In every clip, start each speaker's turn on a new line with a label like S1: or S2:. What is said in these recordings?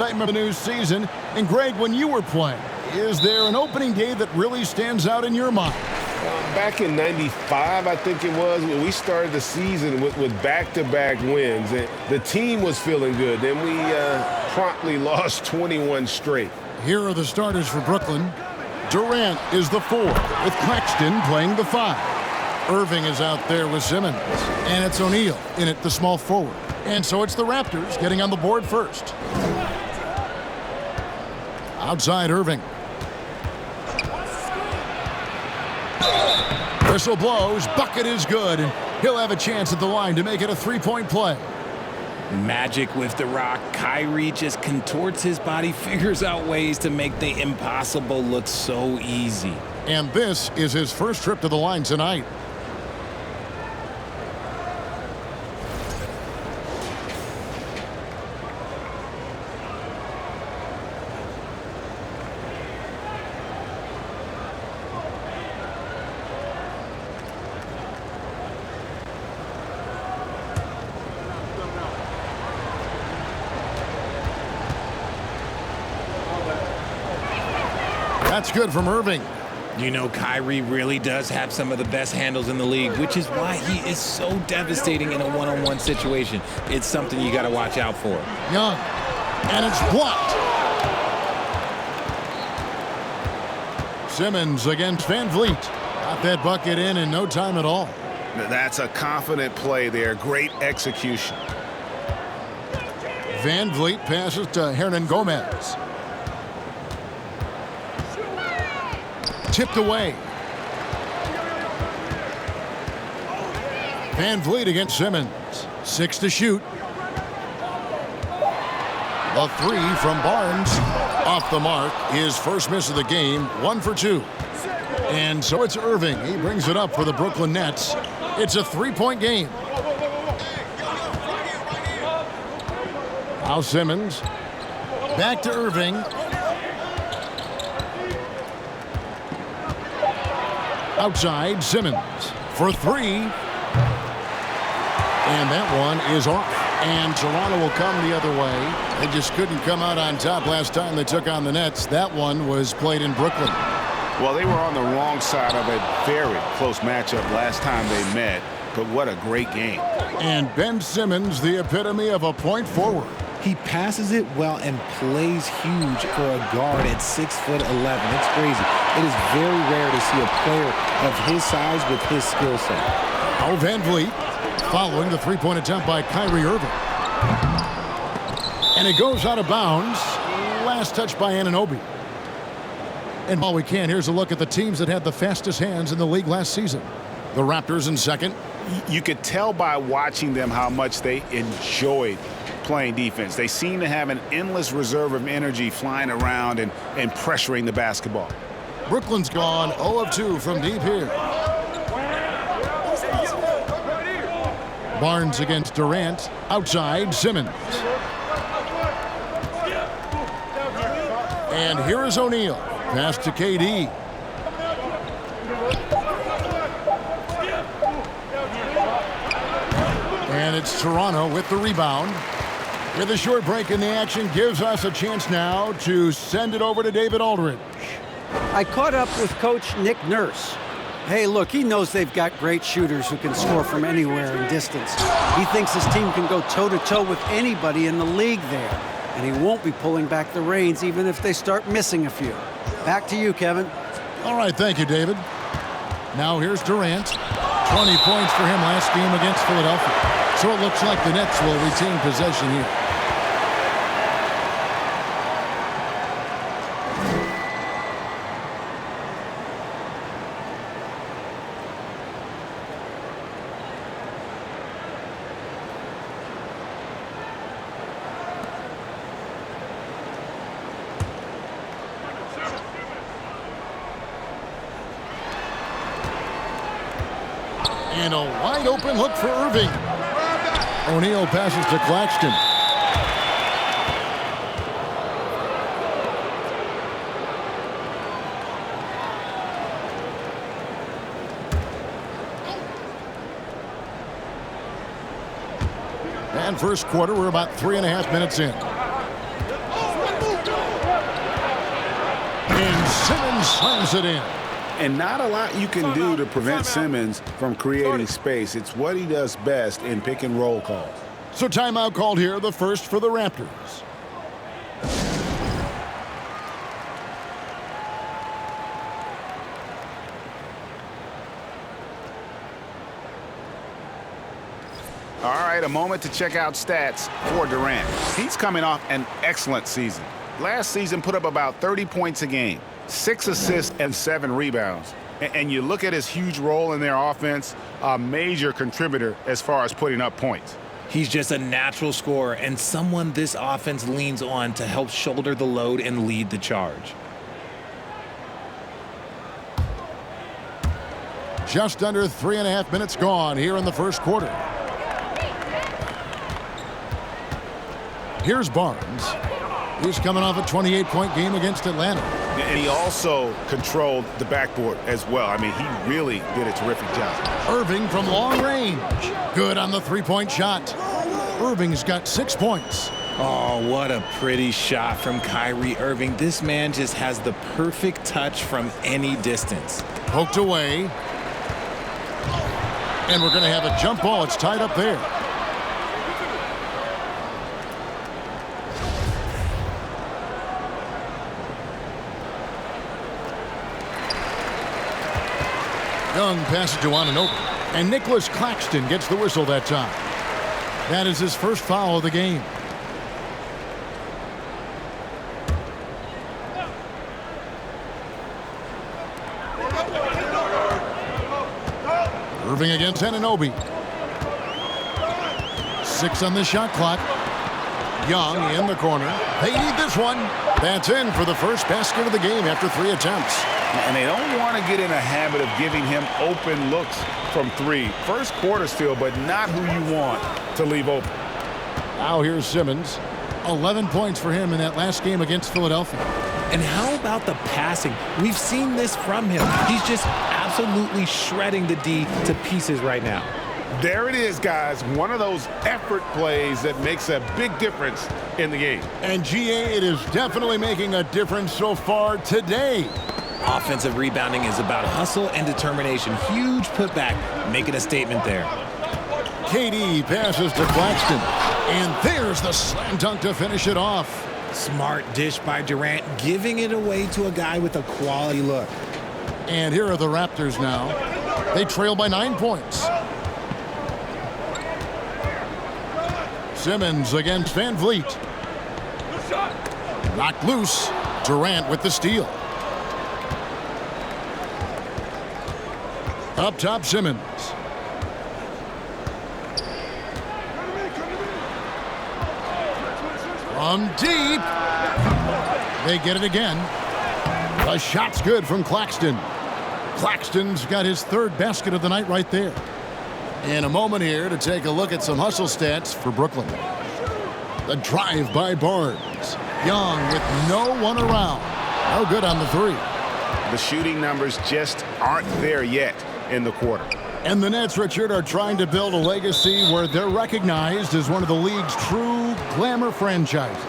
S1: Excitement of the new season. And Greg, when you were playing, is there an opening day that really stands out in your mind?
S2: Back in '95, I think it was, when we started the season with back-to-back wins. And the team was feeling good. Then we promptly lost 21 straight.
S1: Here are the starters for Brooklyn. Durant is the 4, with Claxton playing the 5. Irving is out there with Simmons. And it's O'Neal in at the small forward. And so it's the Raptors getting on the board first. Outside Irving. Whistle blows, bucket is good, and he'll have a chance at the line to make it a three-point play.
S3: Magic with the rock. Kyrie just contorts his body, figures out ways to make the impossible look so easy.
S1: And this is his first trip to the line tonight. That's good from Irving.
S3: You know, Kyrie really does have some of the best handles in the league, which is why he is so devastating in a one-on-one situation. It's something you got to watch out for.
S1: Young, and it's blocked. Simmons against Van Vliet. Got that bucket in no time at all.
S2: That's a confident play there. Great execution.
S1: Van Vliet passes to Hernan Gomez. Tipped away. Van Vliet against Simmons. 6 to shoot. The 3 from Barnes. Off the mark. His first miss of the game. 1 for 2. And so it's Irving. He brings it up for the Brooklyn Nets. It's a 3-point game. Now Simmons. Back to Irving. Outside, Simmons for 3. And that one is off. And Toronto will come the other way. They just couldn't come out on top last time they took on the Nets. That one was played in Brooklyn.
S4: Well, they were on the wrong side of a very close matchup last time they met. But what a great game.
S1: And Ben Simmons, the epitome of a point forward.
S3: He passes it well and plays huge for a guard at 6'11". It's crazy. It is very rare to see a player of his size with his skill set.
S1: Oh, Van Vliet following the three-point attempt by Kyrie Irving. And it goes out of bounds. Last touch by Anunoby. And while we can, here's a look at the teams that had the fastest hands in the league last season. The Raptors in second.
S4: You could tell by watching them how much they enjoyed playing defense. They seem to have an endless reserve of energy flying around and pressuring the basketball.
S1: Brooklyn's gone 0 of 2 from deep here. Barnes against Durant. Outside, Simmons. And here is O'Neal. Pass to KD. And it's Toronto with the rebound. With a short break in the action, gives us a chance now to send it over to David Aldridge.
S5: I caught up with Coach Nick Nurse. Hey, look, he knows they've got great shooters who can score from anywhere in distance. He thinks his team can go toe-to-toe with anybody in the league there. And he won't be pulling back the reins even if they start missing a few. Back to you, Kevin.
S1: All right, thank you, David. Now here's Durant. 20 points for him last game against Philadelphia. So it looks like the Nets will retain possession here. And a wide open look for Irving. O'Neal passes to Claxton. And first quarter, we're about 3.5 minutes in. Simmons slams it in.
S4: And not a lot you can do to prevent Simmons from creating space. It's what he does best in pick and roll calls.
S1: So timeout called here, the first for the Raptors.
S4: All right, a moment to check out stats for Durant. He's coming off an excellent season. Last season put up about 30 points a game, 6 assists and 7 rebounds. And you look at his huge role in their offense, a major contributor as far as putting up points.
S6: He's just a natural scorer and someone this offense leans on to help shoulder the load and lead the charge.
S1: Just under 3.5 minutes gone here in the first quarter. Here's Barnes. He's coming off a 28-point game against Atlanta.
S4: And he also controlled the backboard as well. I mean, he really did a terrific job.
S1: Irving from long range. Good on the three-point shot. Irving's got 6 points.
S6: Oh, what a pretty shot from Kyrie Irving. This man just has the perfect touch from any distance.
S1: Poked away. And we're going to have a jump ball. It's tied up there. Young passes to Anunoby, and Nicholas Claxton gets the whistle that time. That is his first foul of the game. Irving against Anunoby. 6 on the shot clock. Young in the corner. They need this one. That's in for the first basket of the game after 3 attempts.
S4: And they don't want to get in a habit of giving him open looks from 3. First quarter still, but not who you want to leave open.
S1: Now here's Simmons. 11 points for him in that last game against Philadelphia.
S6: And how about the passing? We've seen this from him. He's just absolutely shredding the D to pieces right now.
S2: There it is, guys. One of those effort plays that makes a big difference in the game.
S1: And GA, it is definitely making a difference so far today.
S6: Offensive rebounding is about hustle and determination. Huge putback, making a statement there.
S1: KD passes to Claxton. And there's the slam dunk to finish it off.
S6: Smart dish by Durant, giving it away to a guy with a quality look.
S1: And here are the Raptors now. They trail by 9 points. Simmons against Van Vliet. Knocked loose. Durant with the steal. Up top, Simmons. From deep. They get it again. The shot's good from Claxton. Claxton's got his 3rd basket of the night right there. In a moment here to take a look at some hustle stats for Brooklyn. The drive by Barnes. Young with no one around. No good on the 3.
S4: The shooting numbers just aren't there yet in the quarter.
S1: And the Nets, Richard, are trying to build a legacy where they're recognized as one of the league's true glamour franchises.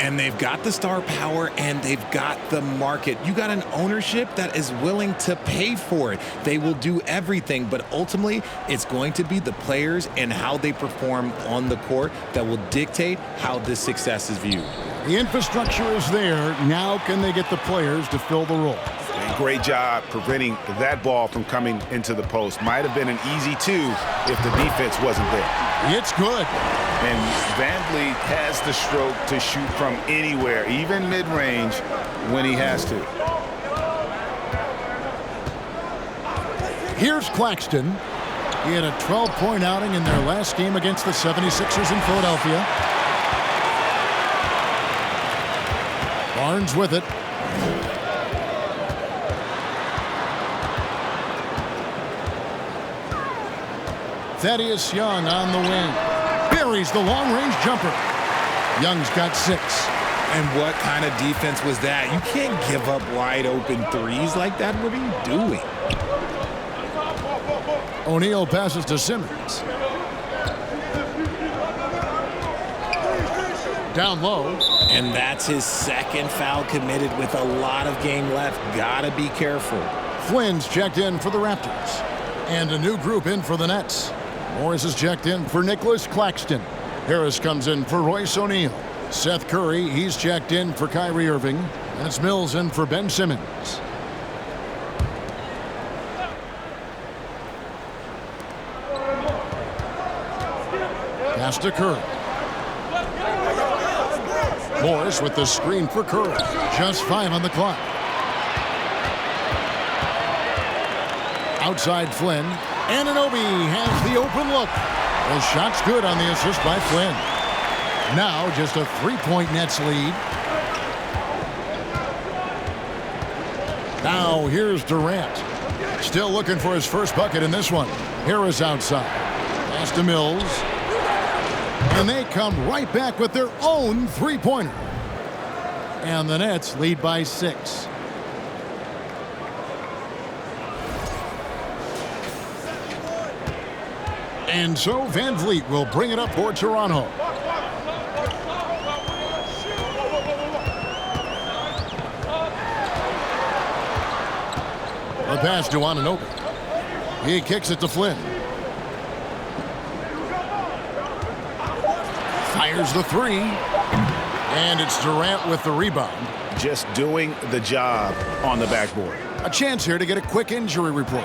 S6: And they've got the star power and they've got the market. You got an ownership that is willing to pay for it. They will do everything, but ultimately it's going to be the players and how they perform on the court that will dictate how this success is viewed.
S1: The infrastructure is there. Now can they get the players to fill the role?
S4: And great job preventing that ball from coming into the post. Might have been an easy 2 if the defense wasn't there.
S1: It's good.
S4: And Van Vliet has the stroke to shoot from anywhere, even mid-range, when he has to.
S1: Here's Claxton. He had a 12-point outing in their last game against the 76ers in Philadelphia. Barnes with it. Thaddeus Young on the wing. Buries the long-range jumper. Young's got 6.
S6: And what kind of defense was that? You can't give up wide open threes like that. What are you doing?
S1: O'Neal passes to Simmons. Down low,
S6: And that's his second foul committed with a lot of game left. Gotta be careful.
S1: Flynn's checked in for the Raptors. And a new group in for the Nets. Morris is checked in for Nicholas Claxton. Harris comes in for Royce O'Neal. Seth Curry, he's checked in for Kyrie Irving. And it's Mills in for Ben Simmons. Pass to Curry. Morris with the screen for Curry. Just 5 on the clock. Outside Flynn. Anunoby has the open look. The shot's good on the assist by Flynn. Now just a 3-point Nets lead. Now here's Durant. Still looking for his first bucket in this one. Harris outside. Pass to Mills. And they come right back with their own three-pointer. And the Nets lead by 6. And so Van Vliet will bring it up for Toronto. A pass to Anunoby. He kicks it to Flynn. Fires the three. And it's Durant with the rebound.
S4: Just doing the job on the backboard.
S1: A chance here to get a quick injury report.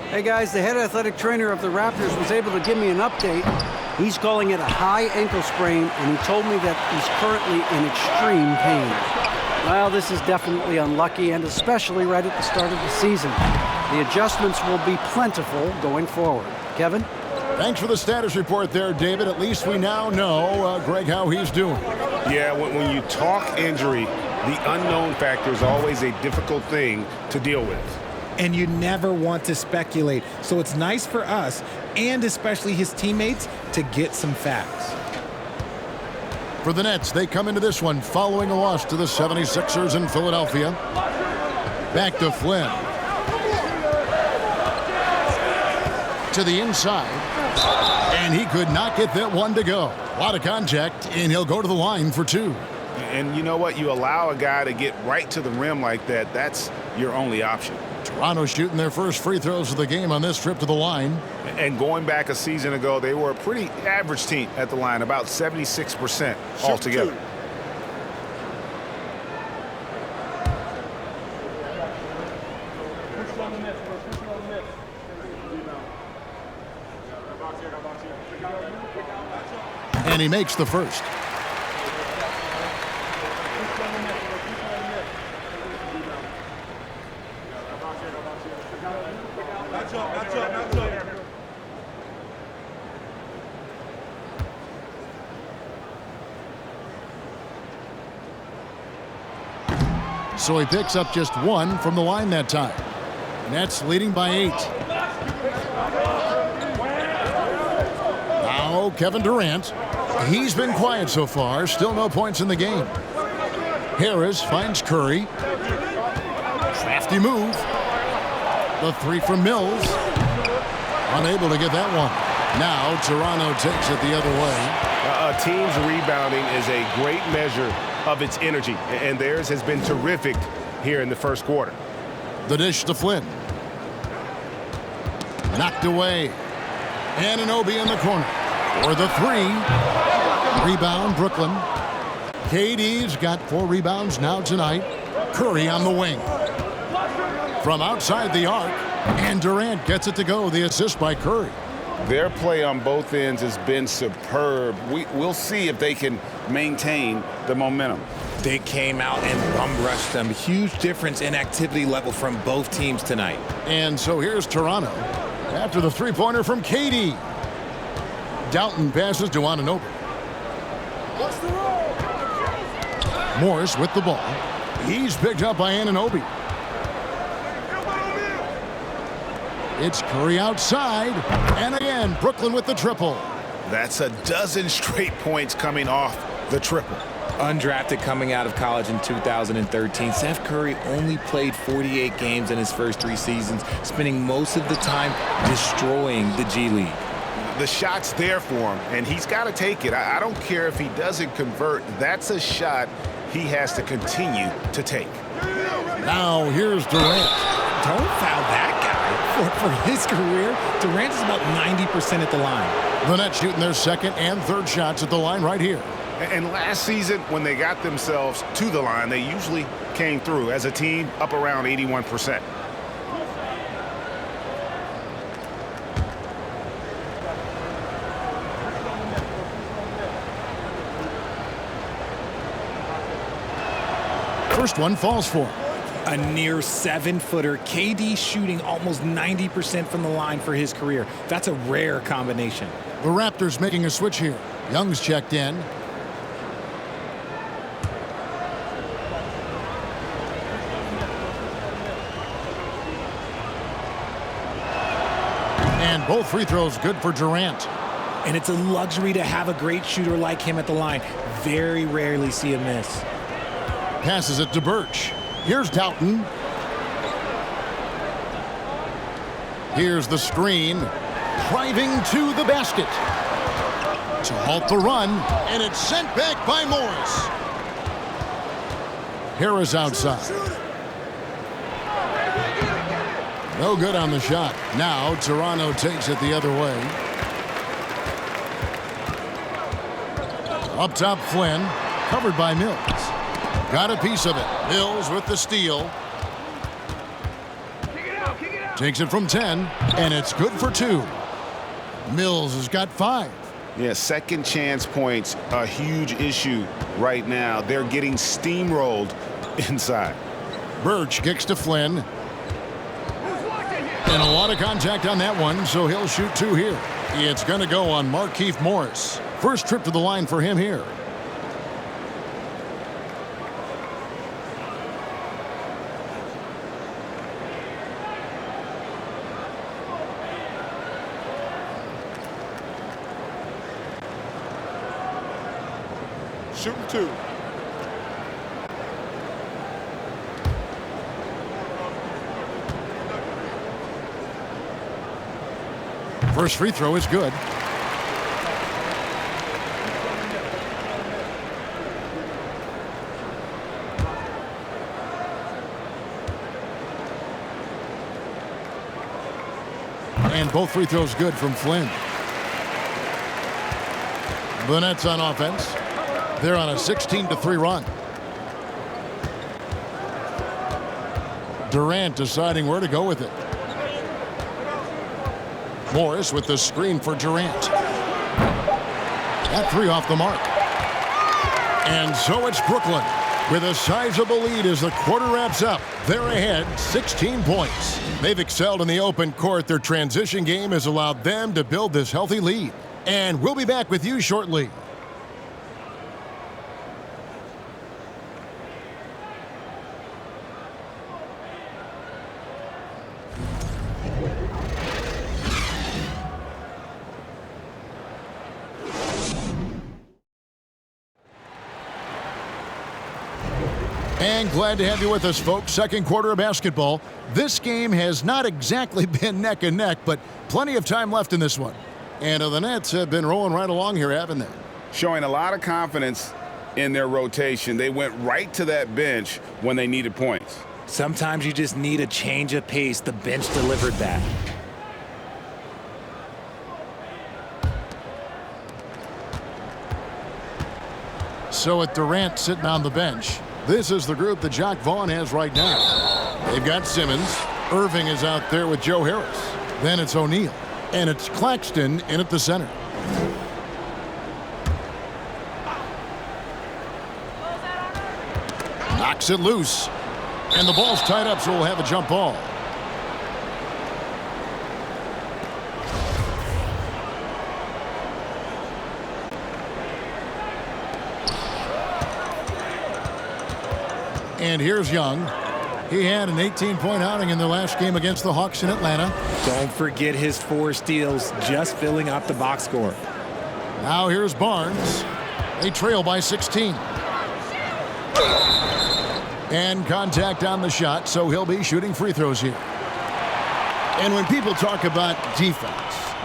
S5: Hey guys, the head athletic trainer of the Raptors was able to give me an update. He's calling it a high ankle sprain, and he told me that he's currently in extreme pain. Well, this is definitely unlucky, and especially right at the start of the season. The adjustments will be plentiful going forward. Kevin?
S1: Thanks for the status report there, David. At least we now know, Greg, how he's doing.
S2: Yeah, when you talk injury, the unknown factor is always a difficult thing to deal with.
S6: And you never want to speculate. So it's nice for us, and especially his teammates, to get some facts.
S1: For the Nets, they come into this one following a loss to the 76ers in Philadelphia. Back to Flynn. To the inside. And he could not get that one to go. A lot of contact, and he'll go to the line for 2.
S2: And you know what? You allow a guy to get right to the rim like that, that's your only option.
S1: Toronto shooting their first free throws of the game on this trip to the line.
S2: And going back a season ago, they were a pretty average team at the line, about 76% altogether.
S1: And he makes the first. So he picks up just 1 from the line that time. Nets leading by 8. Now Kevin Durant. He's been quiet so far. Still no points in the game. Harris finds Curry. Crafty move. The 3 from Mills. Unable to get that one. Now Toronto takes it the other way.
S2: A team's rebounding is a great measure of its energy, and theirs has been terrific here in the first quarter.
S1: The dish to Flynn. Knocked away. Anunoby in the corner. For the 3. Rebound, Brooklyn. KD's got 4 rebounds now tonight. Curry on the wing. From outside the arc. And Durant gets it to go. The assist by Curry.
S2: Their play on both ends has been superb. We'll see if they can maintain the momentum.
S6: They came out and bum rushed them. Huge difference in activity level from both teams tonight.
S1: And so here's Toronto. After the three-pointer from KD. Dalton passes to Anunoby. Morris with the ball. He's picked up by Anunoby. It's Curry outside. And again, Brooklyn with the triple.
S4: That's a dozen straight points coming off the triple.
S6: Undrafted coming out of college in 2013, Seth Curry only played 48 games in his first 3 seasons, spending most of the time destroying the G League.
S4: The shot's there for him, and he's got to take it. I don't care if he doesn't convert. That's a shot he has to continue to take.
S1: Now here's Durant.
S6: Don't foul that guy. For his career, Durant is about 90% at the line.
S1: The Nets shooting their second and third shots at the line right here.
S4: And last season, when they got themselves to the line, they usually came through as a team up around 81%.
S1: First one falls for him.
S6: A near 7-footer. KD shooting almost 90% from the line for his career. That's a rare combination.
S1: The Raptors making a switch here. Young's checked in. And both free throws good for Durant.
S6: And it's a luxury to have a great shooter like him at the line. Very rarely see a miss.
S1: Passes it to Birch. Here's Doughton. Here's the screen. Driving to the basket. To halt the run. And it's sent back by Morris. Harris outside. No good on the shot. Now Toronto takes it the other way. Up top, Flynn. Covered by Mills. Got a piece of it. Mills with the steal. Takes it from 10, and it's good for 2. Mills has got 5.
S4: Yeah, second chance points, a huge issue right now. They're getting steamrolled inside.
S1: Birch kicks to Flynn. And a lot of contact on that one, so he'll shoot 2 here. It's going to go on Markieff Morris. First trip to the line for him here.
S2: Shooting 2.
S1: First free throw is good. And both free throws good from Flynn. The Nets on offense. They're on a 16-3 run. Durant deciding where to go with it. Morris with the screen for Durant. That 3 off the mark. And so it's Brooklyn with a sizable lead as the quarter wraps up. They're ahead 16 points. They've excelled in the open court. Their transition game has allowed them to build this healthy lead. And we'll be back with you shortly. And glad to have you with us, folks. Second quarter of basketball. This game has not exactly been neck and neck, but plenty of time left in this one. And the Nets have been rolling right along here, haven't they?
S4: Showing a lot of confidence in their rotation. They went right to that bench when they needed points.
S6: Sometimes you just need a change of pace. The bench delivered that.
S1: So with Durant sitting on the bench, this is the group that Jacques Vaughn has right now. They've got Simmons. Irving is out there with Joe Harris. Then it's O'Neal. And it's Claxton in at the center. Knocks it loose. And the ball's tied up, so we'll have a jump ball. And here's Young. He had an 18-point outing in their last game against the Hawks in Atlanta.
S6: Don't forget his 4 steals, just filling up the box score.
S1: Now here's Barnes. They trail by 16. And contact on the shot, so he'll be shooting free throws here. And when people talk about defense,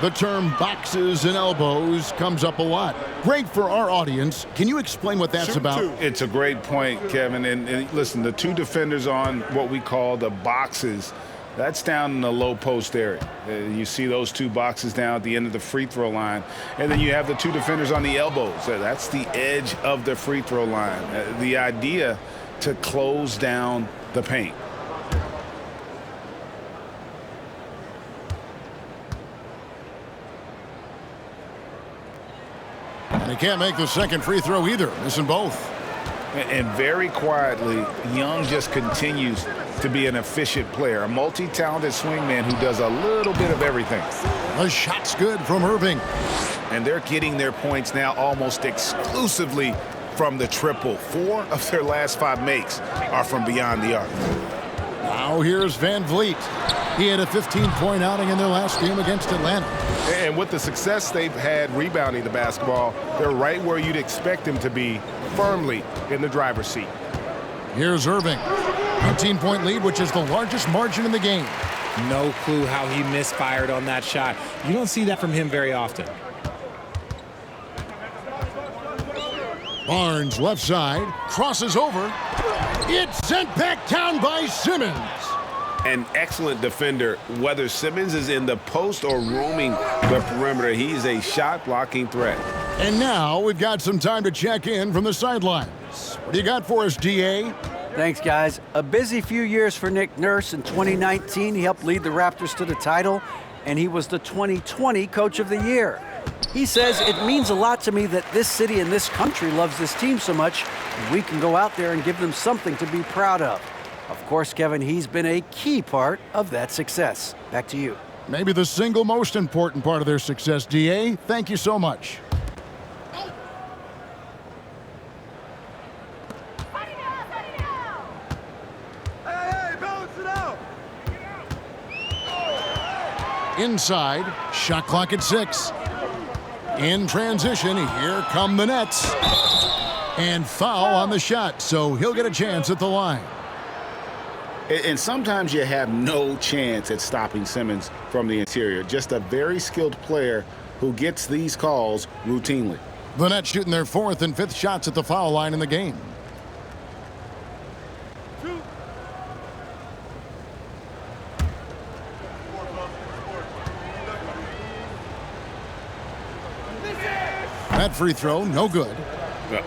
S1: The term boxes and elbows comes up a lot. Great for our audience. Can you explain what that's about?
S2: It's a great point, Kevin. And listen, the two defenders on what we call the boxes, that's down in the low post area. You see those two boxes down at the end of the free throw line. And then you have the two defenders on the elbows. That's the edge of the free throw line. The idea to close down the paint.
S1: And he can't make the second free throw either, missing both.
S2: And very quietly, Young just continues to be an efficient player, a multi-talented swingman who does a little bit of everything.
S1: The shot's good from Irving.
S4: And they're getting their points now almost exclusively from the triple. 4 of their last 5 makes are from beyond the arc.
S1: Now here's Van Vliet. He had a 15-point outing in their last game against Atlanta.
S2: And with the success they've had rebounding the basketball, they're right where you'd expect them to be, firmly in the driver's seat.
S1: Here's Irving. 15-point lead, which is the largest margin in the game.
S6: No clue how he misfired on that shot. You don't see that from him very often.
S1: Barnes, left side, crosses over. It's sent back down by Simmons.
S2: An excellent defender, whether Simmons is in the post or roaming the perimeter. He's a shot-blocking threat.
S1: And now we've got some time to check in from the sidelines. What do you got for us, DA?
S5: Thanks, guys. A busy few years for Nick Nurse. In 2019, he helped lead the Raptors to the title, and he was the 2020 Coach of the Year. He says, it means a lot to me that this city and this country loves this team so much, and we can go out there and give them something to be proud of. Of course, Kevin, he's been a key part of that success. Back to you.
S1: Maybe the single most important part of their success, DA. Thank you so much. Inside, shot clock at 6. In transition, here come the Nets. And foul on the shot, so he'll get a chance at the line.
S4: And sometimes you have no chance at stopping Simmons from the interior. Just a very skilled player who gets these calls routinely.
S1: The Nets shooting their 4th and 5th shots at the foul line in the game. That free throw, no good.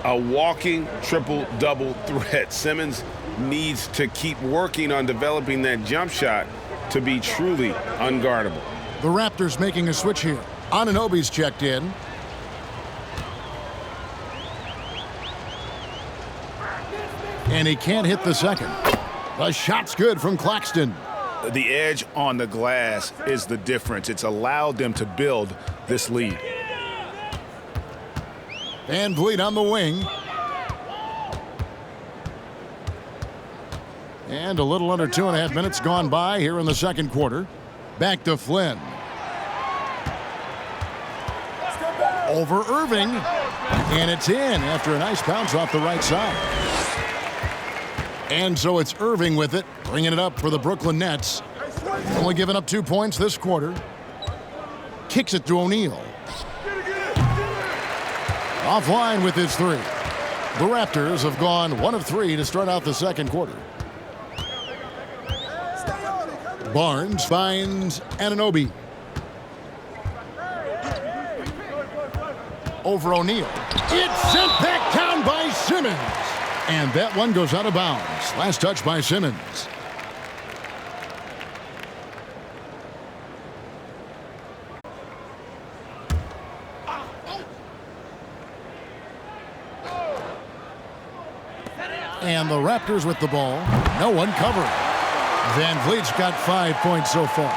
S2: A walking triple-double threat. Simmons needs to keep working on developing that jump shot to be truly unguardable.
S1: The Raptors making a switch here. Anunoby's checked in. And he can't hit the second. The shot's good from Claxton.
S4: The edge on the glass is the difference. It's allowed them to build this lead.
S1: Van Vliet on the wing. And a little under 2.5 minutes gone by here in the second quarter. Back to Flynn. Over Irving. And it's in after a nice bounce off the right side. And so it's Irving with it, bringing it up for the Brooklyn Nets. Only giving up 2 points this quarter. Kicks it to O'Neal. Offline with his 3. The Raptors have gone 1 of 3 to start out the second quarter. Barnes finds Anunoby. Over O'Neal. It's sent back down by Simmons. And that one goes out of bounds. Last touch by Simmons. And the Raptors with the ball. No one covering. Van Vliet's got 5 points so far.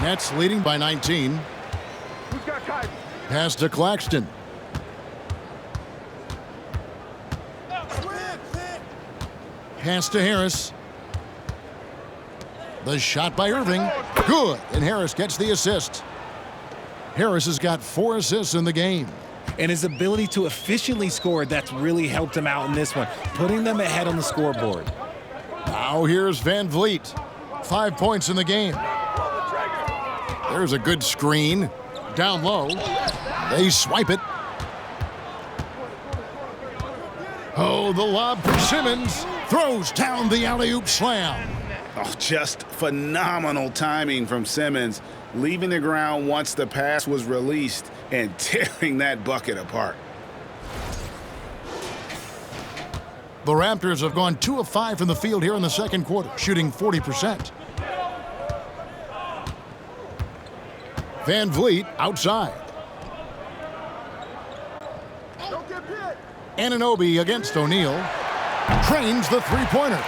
S1: Nets leading by 19. Pass to Claxton. Pass to Harris. The shot by Irving. Good. And Harris gets the assist. Harris has got 4 assists in the game.
S6: And his ability to efficiently score, that's really helped him out in this one, putting them ahead on the scoreboard.
S1: Now here's Van Vliet. 5 points in the game. There's a good screen. Down low. They swipe it. Oh, the lob for Simmons. Throws down the alley-oop slam.
S2: Oh, just phenomenal timing from Simmons, leaving the ground once the pass was released and tearing that bucket apart.
S1: The Raptors have gone 2 of 5 from the field here in the second quarter, shooting 40%. Van Vliet outside. Anunoby against O'Neal. Trains the three-pointer.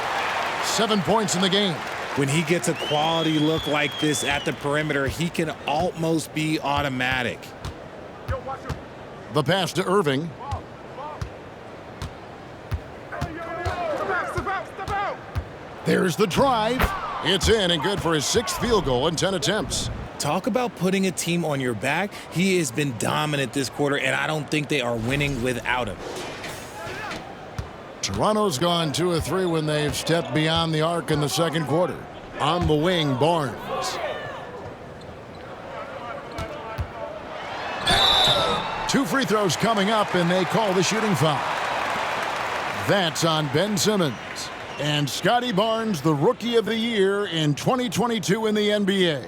S1: 7 points in the game.
S6: When he gets a quality look like this at the perimeter, he can almost be automatic.
S1: The pass to Irving. There's the drive. It's in and good for his 6th field goal in 10 attempts.
S6: Talk about putting a team on your back. He has been dominant this quarter, and I don't think they are winning without him.
S1: Toronto's gone 2 of 3 when they've stepped beyond the arc in the second quarter. On the wing, Barnes. Two free throws coming up, and they call the shooting foul. That's on Ben Simmons. And Scotty Barnes, the Rookie of the Year in 2022 in the NBA.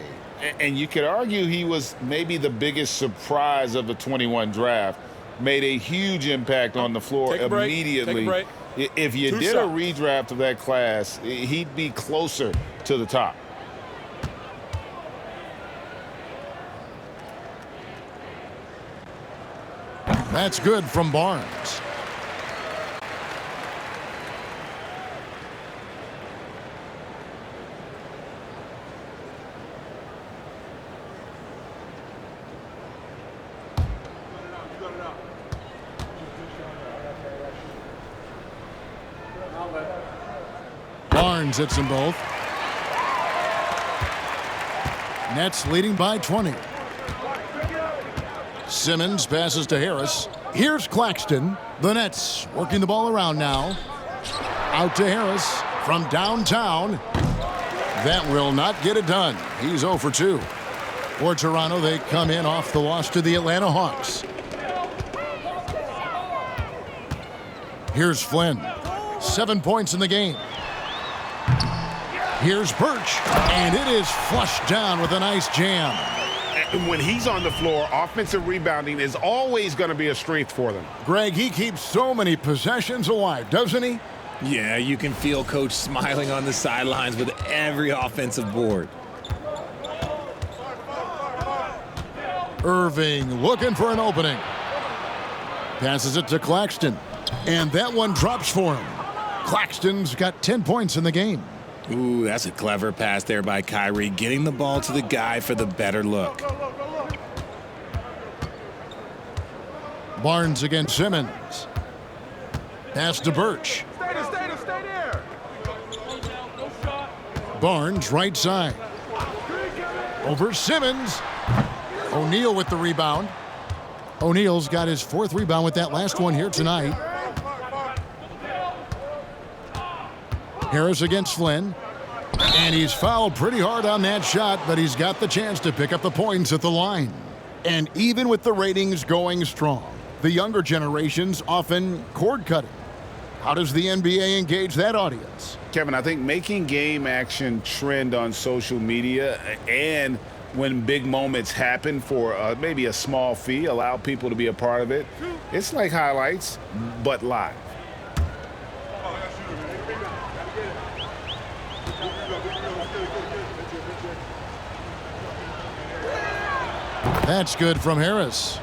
S2: And you could argue he was maybe the biggest surprise of the 21 draft. Made a huge impact on the floor immediately. If you did a redraft of that class, he'd be closer to the top.
S1: That's good from Barnes. Barnes hits them both. Nets leading by 20. Simmons passes to Harris. Here's Claxton. The Nets working the ball around now. Out to Harris from downtown. That will not get it done. He's 0 for 2. For Toronto, they come in off the loss to the Atlanta Hawks. Here's Flynn. 7 points in the game. Here's Birch, and it is flushed down with a nice jam.
S2: When he's on the floor, offensive rebounding is always going to be a strength for them.
S1: Greg, he keeps so many possessions alive, doesn't he?
S6: Yeah, you can feel Coach smiling on the sidelines with every offensive board.
S1: Irving looking for an opening. Passes it to Claxton, and that one drops for him. Claxton's got 10 points in the game.
S6: Ooh, that's a clever pass there by Kyrie, getting the ball to the guy for the better look.
S1: Barnes against Simmons. Pass to Birch.
S4: Stay there.
S1: Barnes right side. Over Simmons. O'Neal with the rebound. O'Neal's got his 4th rebound with that last one here tonight. Harris against Flynn. And he's fouled pretty hard on that shot, but he's got the chance to pick up the points at the line. And even with the ratings going strong, the younger generation's often cord-cutting. How does the NBA engage that audience?
S2: Kevin, I think making game action trend on social media and when big moments happen for maybe a small fee, allow people to be a part of it. It's like highlights, but live.
S1: That's good from Harris.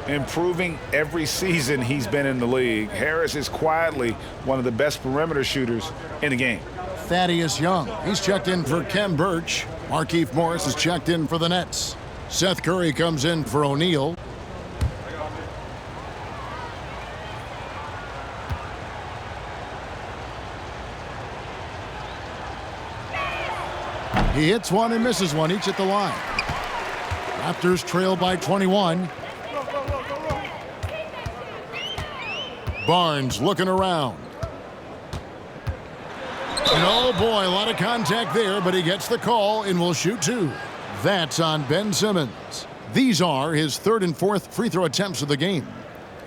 S2: Improving every season he's been in the league. Harris is quietly one of the best perimeter shooters in the game.
S1: Thaddeus Young, he's checked in for Kem Birch. Markieff Morris is checked in for the Nets. Seth Curry comes in for O'Neal. He hits one and misses one, each at the line. Raptors trail by 21. Barnes looking around. And oh boy, a lot of contact there, but he gets the call and will shoot 2. That's on Ben Simmons. These are his third and fourth free throw attempts of the game.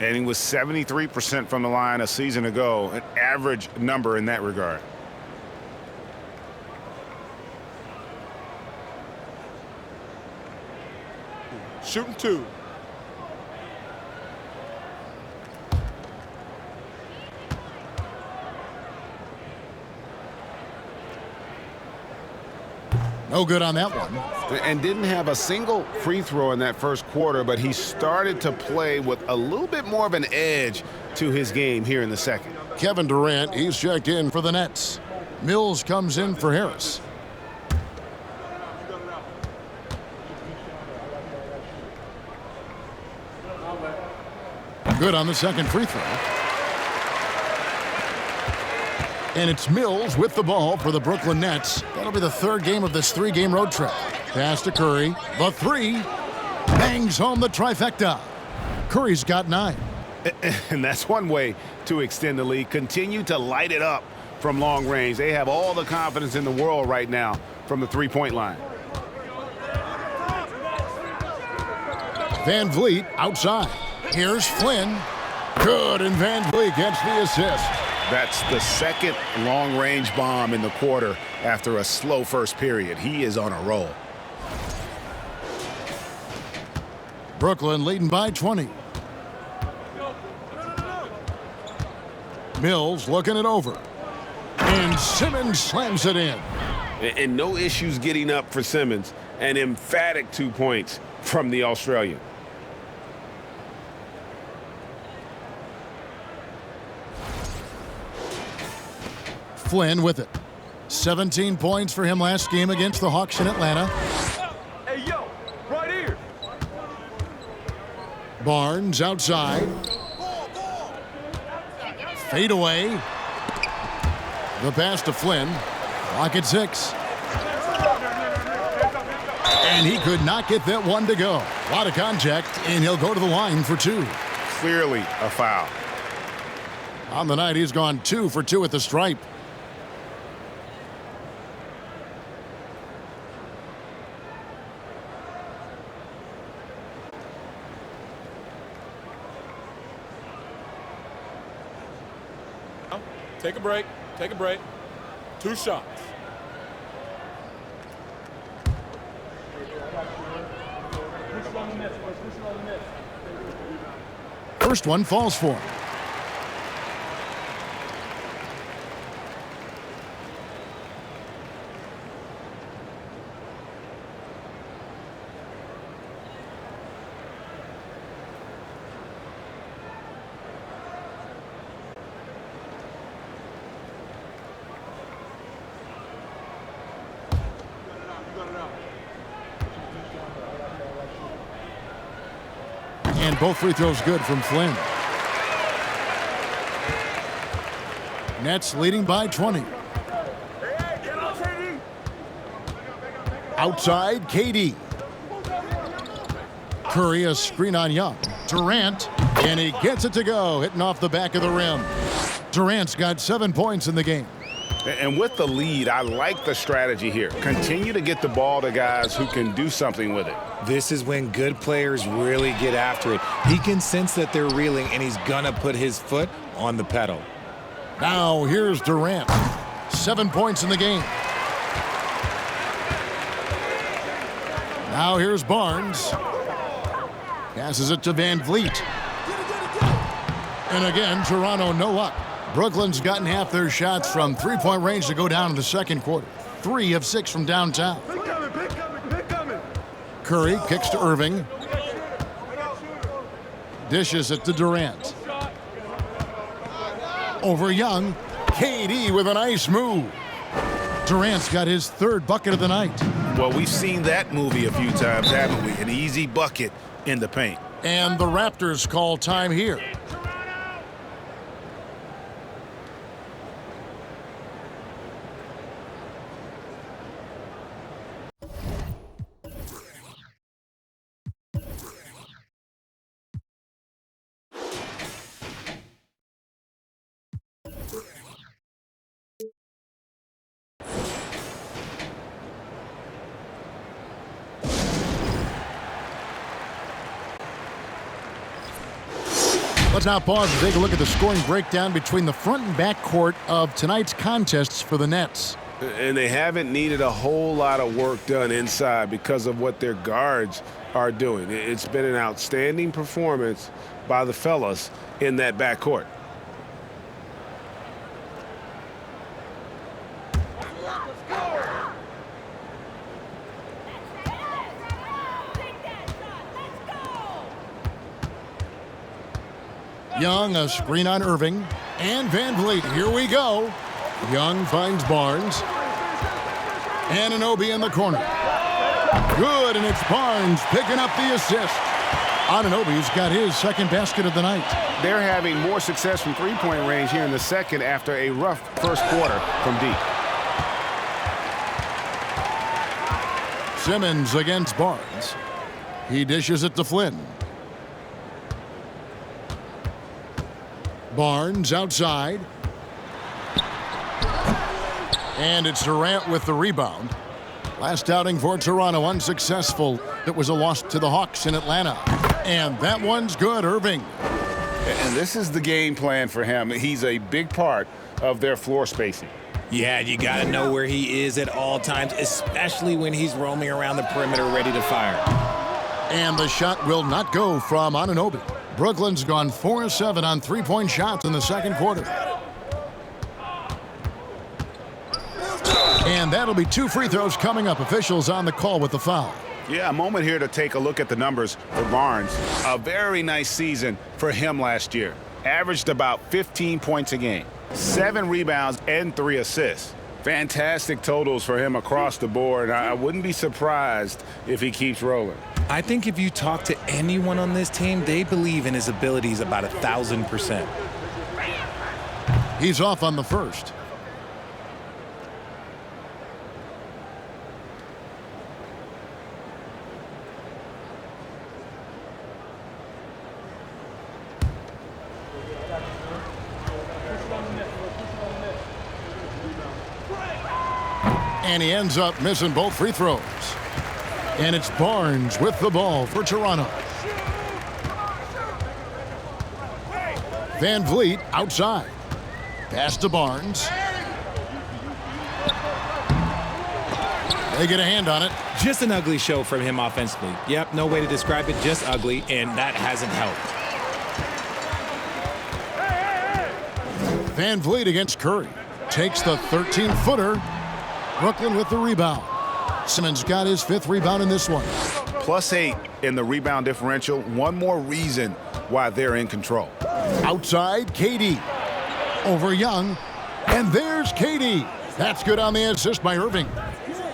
S4: And he was 73% from the line a season ago, an average number in that regard.
S7: Shooting two.
S1: No good on that one.
S4: And didn't have a single free throw in that first quarter, but he started to play with a little bit more of an edge to his game here in the second.
S1: Kevin Durant, he's checked in for the Nets. Mills comes in for Harris. Good on the second free throw. And it's Mills with the ball for the Brooklyn Nets. That'll be the third game of this three-game road trip. Pass to Curry. The three. Bangs home the trifecta. Curry's got 9.
S4: And that's one way to extend the lead. Continue to light it up from long range. They have all the confidence in the world right now from the three-point line.
S1: Van Vliet outside. Here's Flynn. Good, and Van Vliet gets the assist.
S4: That's the second long-range bomb in the quarter after a slow first period. He is on a roll.
S1: Brooklyn leading by 20. Mills looking it over. And Simmons slams it in.
S8: And no issues getting up for Simmons. An emphatic 2 points from the Australian.
S1: Flynn with it. 17 points for him last game against the Hawks in Atlanta.
S7: Hey, yo, right here.
S1: Barnes outside. Fade away. The pass to Flynn. Clock at 6. And he could not get that one to go. A lot of contact, and he'll go to the line for 2.
S4: Clearly a foul.
S1: On the night, he's gone 2 for 2 at the stripe.
S7: Take a break. Take a break. 2 shots.
S1: First one falls for him. And both free throws good from Flynn. Nets leading by 20. Outside, KD. Curry, a screen on Young. Durant, and he gets it to go, hitting off the back of the rim. Durant's got 7 points in the game.
S4: And with the lead, I like the strategy here. Continue to get the ball to guys who can do something with it.
S6: This is when good players really get after it. He can sense that they're reeling, and he's gonna put his foot on the pedal.
S1: Now here's Durant. 7 points in the game. Now here's Barnes. Passes it to Van Vliet. And again, Toronto no luck. Brooklyn's gotten half their shots from three-point range to go down in the second quarter. 3 of 6 from downtown. Curry kicks to Irving. Dishes it to Durant. Over Young. KD with a nice move. Durant's got his 3rd bucket of the night.
S4: Well, we've seen that movie a few times, haven't we? An easy bucket in the paint.
S1: And the Raptors call time here. Let's now pause and take a look at the scoring breakdown between the front and back court of tonight's contests for the Nets.
S8: And they haven't needed a whole lot of work done inside because of what their guards are doing. It's been an outstanding performance by the fellas in that backcourt.
S1: Young, a screen on Irving. And Van Vliet, here we go. Young finds Barnes. Anunoby in the corner. Good, and it's Barnes picking up the assist. Anunoby's got his second basket of the night.
S4: They're having more success from three-point range here in the second after a rough first quarter from deep.
S1: Simmons against Barnes. He dishes it to Flynn. Barnes outside. And it's Durant with the rebound. Last outing for Toronto unsuccessful. It was a loss to the Hawks in Atlanta. And that one's good, Irving.
S4: And this is the game plan for him. He's a big part of their floor spacing.
S6: Yeah, you got to know where he is at all times, especially when he's roaming around the perimeter ready to fire.
S1: And the shot will not go from Anunoby. Brooklyn's gone 4-7 on three-point shots in the second quarter. And that'll be 2 free throws coming up. Officials on the call with the foul.
S4: Yeah, a moment here to take a look at the numbers for Barnes. A very nice season for him last year. Averaged about 15 points a game, 7 rebounds, and 3 assists. Fantastic totals for him across the board. I wouldn't be surprised if he keeps rolling.
S6: I think if you talk to anyone on this team, they believe in his abilities about 1,000%.
S1: He's off on the first. And he ends up missing both free throws. And it's Barnes with the ball for Toronto. Van Vliet outside. Pass to Barnes. They get a hand on it.
S6: Just an ugly show from him offensively. Yep, no way to describe it, just ugly, and that hasn't helped.
S1: Van Vliet against Curry. Takes the 13-footer. Brooklyn with the rebound. Simmons got his 5th rebound in this one.
S4: +8 in the rebound differential. One more reason why they're in control.
S1: Outside, KD. Over Young. And there's KD. That's good on the assist by Irving.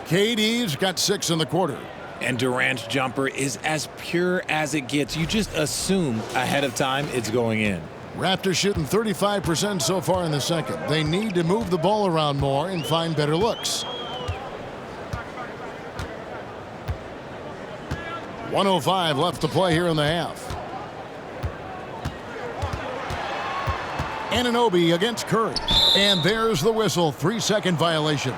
S1: KD's got 6 in the quarter.
S6: And Durant's jumper is as pure as it gets. You just assume ahead of time it's going in.
S1: Raptors shooting 35% so far in the second. They need to move the ball around more and find better looks. 1:05 left to play here in the half. Anunoby against Curry. And there's the whistle. 3-second violation.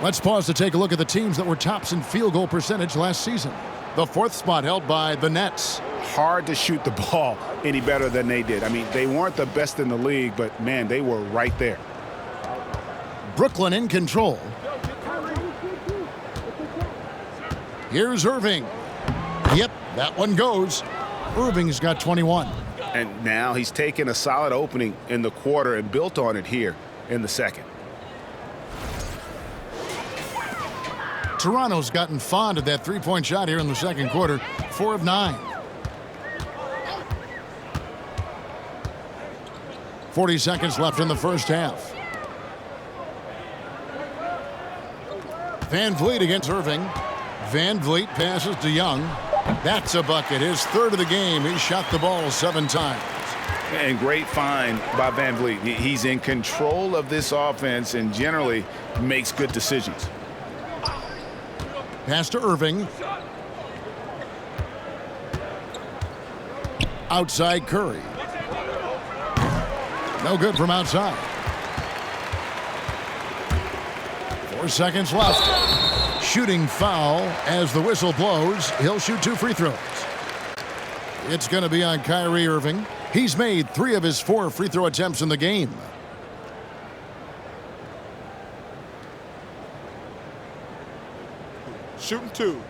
S1: Let's pause to take a look at the teams that were tops in field goal percentage last season. The 4th spot held by the Nets.
S4: Hard to shoot the ball any better than they did. I mean, they weren't the best in the league, but, man, they were right there.
S1: Brooklyn in control. Here's Irving. Yep, that one goes. Irving's got 21.
S4: And now he's taken a solid opening in the quarter and built on it here in the second.
S1: Toronto's gotten fond of that three-point shot here in the second quarter. 4 of 9. 40 seconds left in the first half. Van Vliet against Irving. Van Vliet passes to Young. That's a bucket. His 3rd of the game. He shot the ball 7 times.
S4: And great find by Van Vliet. He's in control of this offense and generally makes good decisions.
S1: Pass to Irving. Outside Curry. No good from outside. 4 seconds left. Shooting foul as the whistle blows. He'll shoot 2 free throws. It's going to be on Kyrie Irving. He's made 3 of his 4 free throw attempts in the game.
S7: Shooting 2.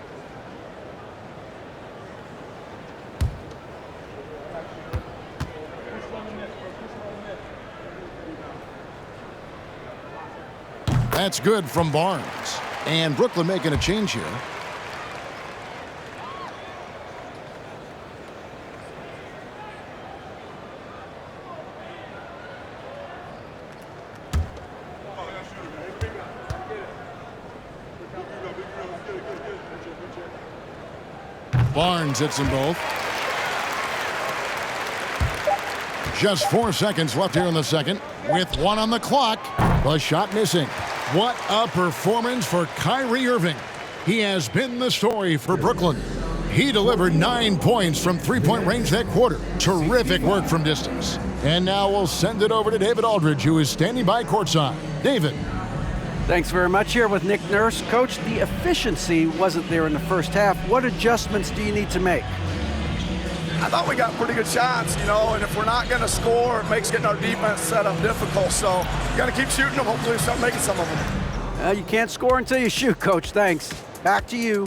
S1: That's good from Barnes. And Brooklyn making a change here. Barnes hits them both. Just 4 seconds left here in the second. With 1 on the clock, the shot missing. What a performance for Kyrie Irving. He has been the story for Brooklyn. He delivered 9 points from three-point range that quarter. Terrific work from distance. And now we'll send it over to David Aldridge, who is standing by courtside. David.
S5: Thanks very much. Here with Nick Nurse. Coach, the efficiency wasn't there in the first half. What adjustments do you need to make?
S9: I thought we got pretty good shots, and if we're not going to score, it makes getting our defense set up difficult. So you got to keep shooting them. Hopefully we start making some of them.
S5: You can't score until you shoot, Coach. Thanks. Back to you.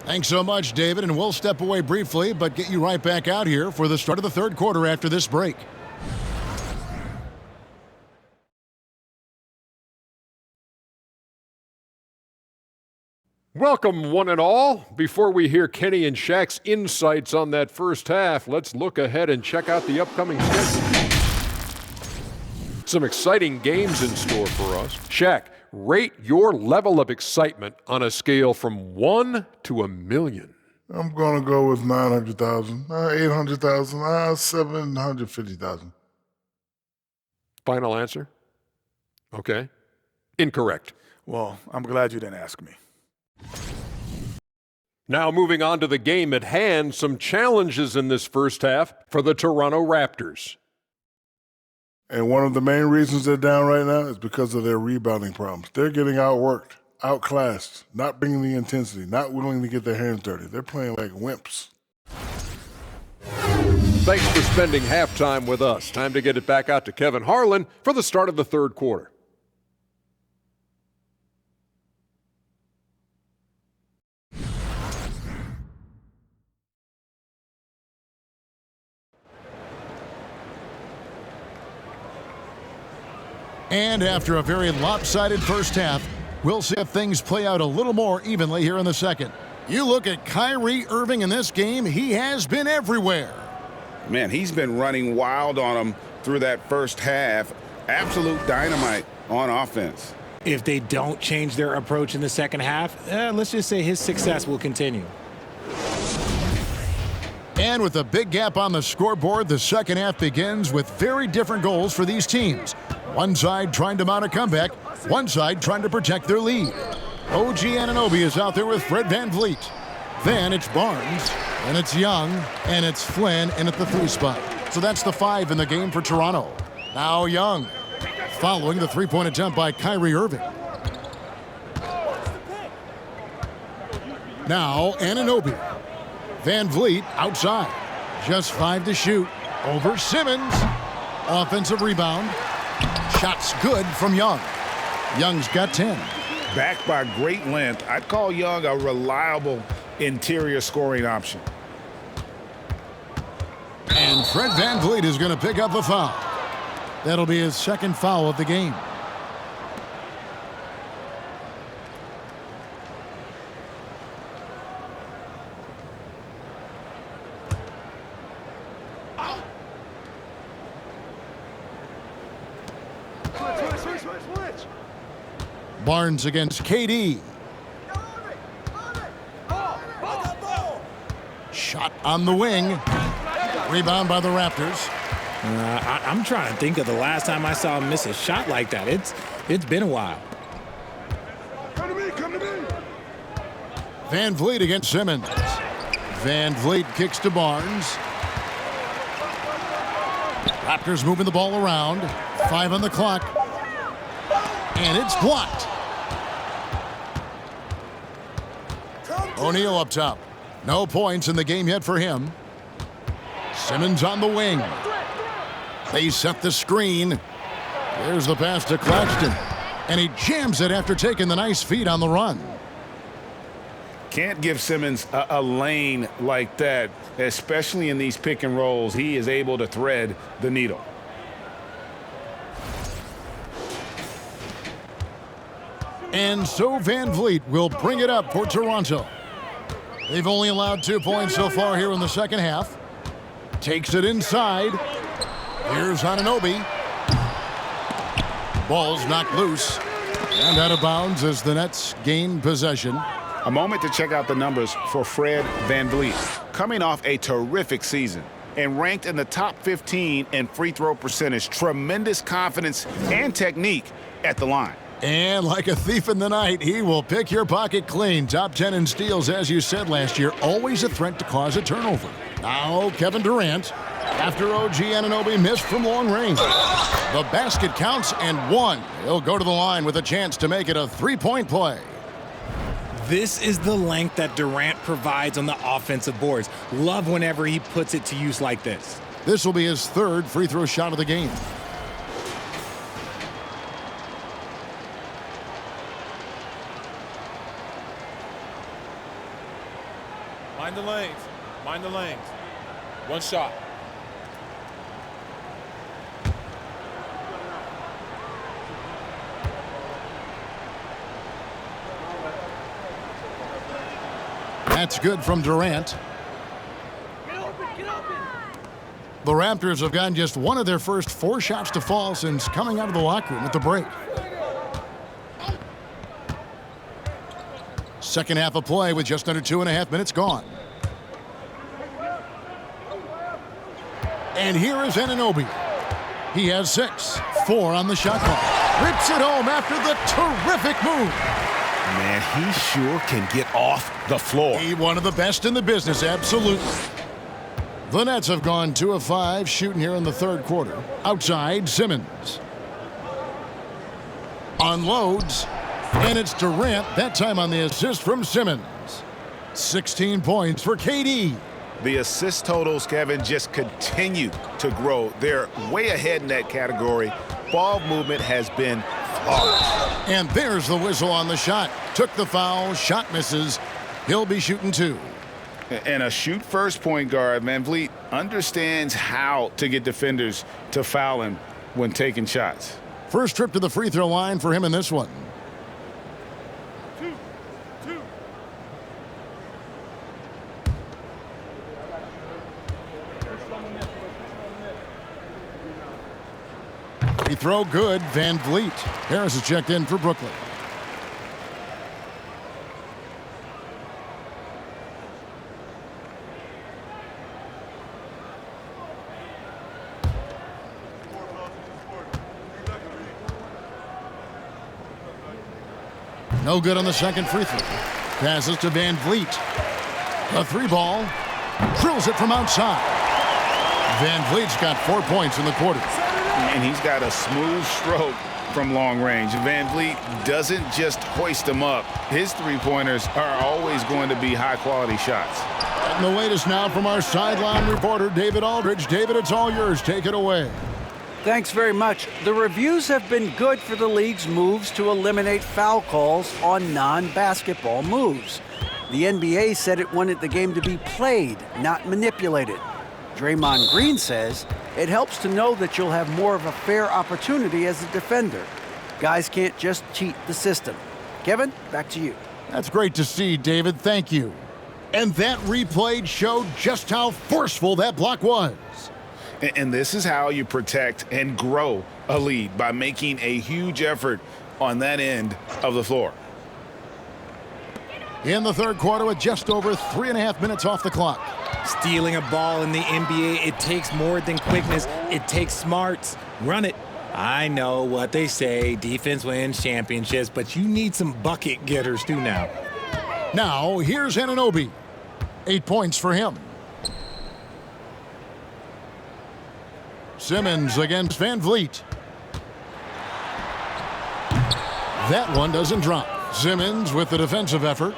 S1: Thanks so much, David, and we'll step away briefly, but get you right back out here for the start of the third quarter after this break.
S10: Welcome, one and all. Before we hear Kenny and Shaq's insights on that first half, let's look ahead and check out the upcoming schedule. Some exciting games in store for us. Shaq, rate your level of excitement on a scale from 1 to 1,000,000.
S11: I'm going to go with 900,000, 800,000, 750,000.
S10: Final answer? Okay. Incorrect.
S9: Well, I'm glad you didn't ask me.
S10: Now moving on to the game at hand, some challenges in this first half for the Toronto Raptors.
S11: And one of the main reasons they're down right now is because of their rebounding problems. They're getting outworked, outclassed, not bringing the intensity, not willing to get their hands dirty. They're playing like wimps.
S10: Thanks for spending halftime with us. Time to get it back out to Kevin Harlan for the start of the third quarter.
S1: And after a very lopsided first half, we'll see if things play out a little more evenly here in the second. You look at Kyrie Irving in this game, he has been everywhere.
S2: Man, he's been running wild on them through that first half. Absolute dynamite on offense.
S3: If they don't change their approach in the second half, let's just say his success will continue.
S1: And with a big gap on the scoreboard, the second half begins with very different goals for these teams. One side trying to mount a comeback, one side trying to protect their lead. OG Anunoby is out there with Fred VanVleet. Then it's Barnes, and it's Young, and it's Flynn in at the 3 spot. So that's the 5 in the game for Toronto. Now Young, following the 3-point attempt by Kyrie Irving. Now Anunoby. VanVleet outside. Just 5 to shoot. Over Simmons. Offensive rebound. Shots good from Young. Young's got 10.
S2: Backed by great length, I'd call Young a reliable interior scoring option.
S1: And Fred VanVleet is going to pick up the foul. That'll be his second foul of the game. Barnes against KD. Shot on the wing. Rebound by the Raptors.
S3: I'm trying to think of the last time I saw him miss a shot like that. It's been a while.
S11: Come to me.
S1: VanVleet against Simmons. VanVleet kicks to Barnes. Raptors moving the ball around. 5 on the clock. And it's blocked. O'Neal up top. No points in the game yet for him. Simmons on the wing. They set the screen. There's the pass to Claxton. And he jams it after taking the nice feed on the run.
S2: Can't give Simmons a lane like that, especially in these pick and rolls. He is able to thread the needle.
S1: And so Van Vliet will bring it up for Toronto. They've only allowed 2 points so far here in the second half. Takes it inside. Here's Anunoby. Ball's knocked loose and out of bounds as the Nets gain possession.
S4: A moment to check out the numbers for Fred VanVleet. Coming off a terrific season and ranked in the top 15 in free throw percentage. Tremendous confidence and technique at the line.
S1: And like a thief in the night, he will pick your pocket clean. Top 10 in steals, as you said last year. Always a threat to cause a turnover. Now Kevin Durant, after OG Anunoby missed from long range. The basket counts and one. He'll go to the line with a chance to make it a three-point play.
S6: This is the length that Durant provides on the offensive boards. Love whenever he puts it to use like this.
S1: This will be his third free throw shot of the game.
S7: Mind the lanes. Mind the lanes. One shot.
S1: That's good from Durant. The Raptors have gotten just one of their first 4 shots to fall since coming out of the locker room at the break. Second half of play with just under 2.5 minutes gone. And here is Anunoby. He has 6, 4 on the shot clock. Rips it home after the terrific move.
S4: Man, he sure can get off the floor.
S1: He one of the best in the business, absolutely. The Nets have gone 2 of 5 shooting here in the third quarter. Outside, Simmons. Unloads. And it's Durant, that time on the assist from Simmons. 16 points for KD.
S4: The assist totals, Kevin, just continue to grow. They're way ahead in that category. Ball movement has been flawless.
S1: And there's the whistle on the shot. Took the foul, shot misses. He'll be shooting 2.
S2: And a shoot-first point guard, VanVleet understands how to get defenders to foul him when taking shots.
S1: First trip to the free throw line for him in this one. Free throw good, VanVleet. Harris is checked in for Brooklyn. No good on the second free throw. Passes to VanVleet. A 3-ball. Drills it from outside. VanVleet's got 4 points in the quarter.
S2: And he's got a smooth stroke from long range. VanVleet doesn't just hoist them up. His three-pointers are always going to be high-quality shots.
S1: And the latest now from our sideline reporter, David Aldridge. David, it's all yours. Take it away.
S5: Thanks very much. The reviews have been good for the league's moves to eliminate foul calls on non-basketball moves. The NBA said it wanted the game to be played, not manipulated. Draymond Green says it helps to know that you'll have more of a fair opportunity as a defender. Guys can't just cheat the system. Kevin, back to you.
S1: That's great to see, David. Thank you. And that replay showed just how forceful that block was.
S2: And this is how you protect and grow a lead, by making a huge effort on that end of the floor.
S1: In the third quarter with just over 3.5 minutes off the clock.
S6: Stealing a ball in the NBA, it takes more than quickness. It takes smarts. Run it. I know what they say, defense wins championships, but you need some bucket getters too now.
S1: Now, here's Anunoby. 8 points for him. Simmons against VanVleet. That one doesn't drop. Simmons with the defensive effort.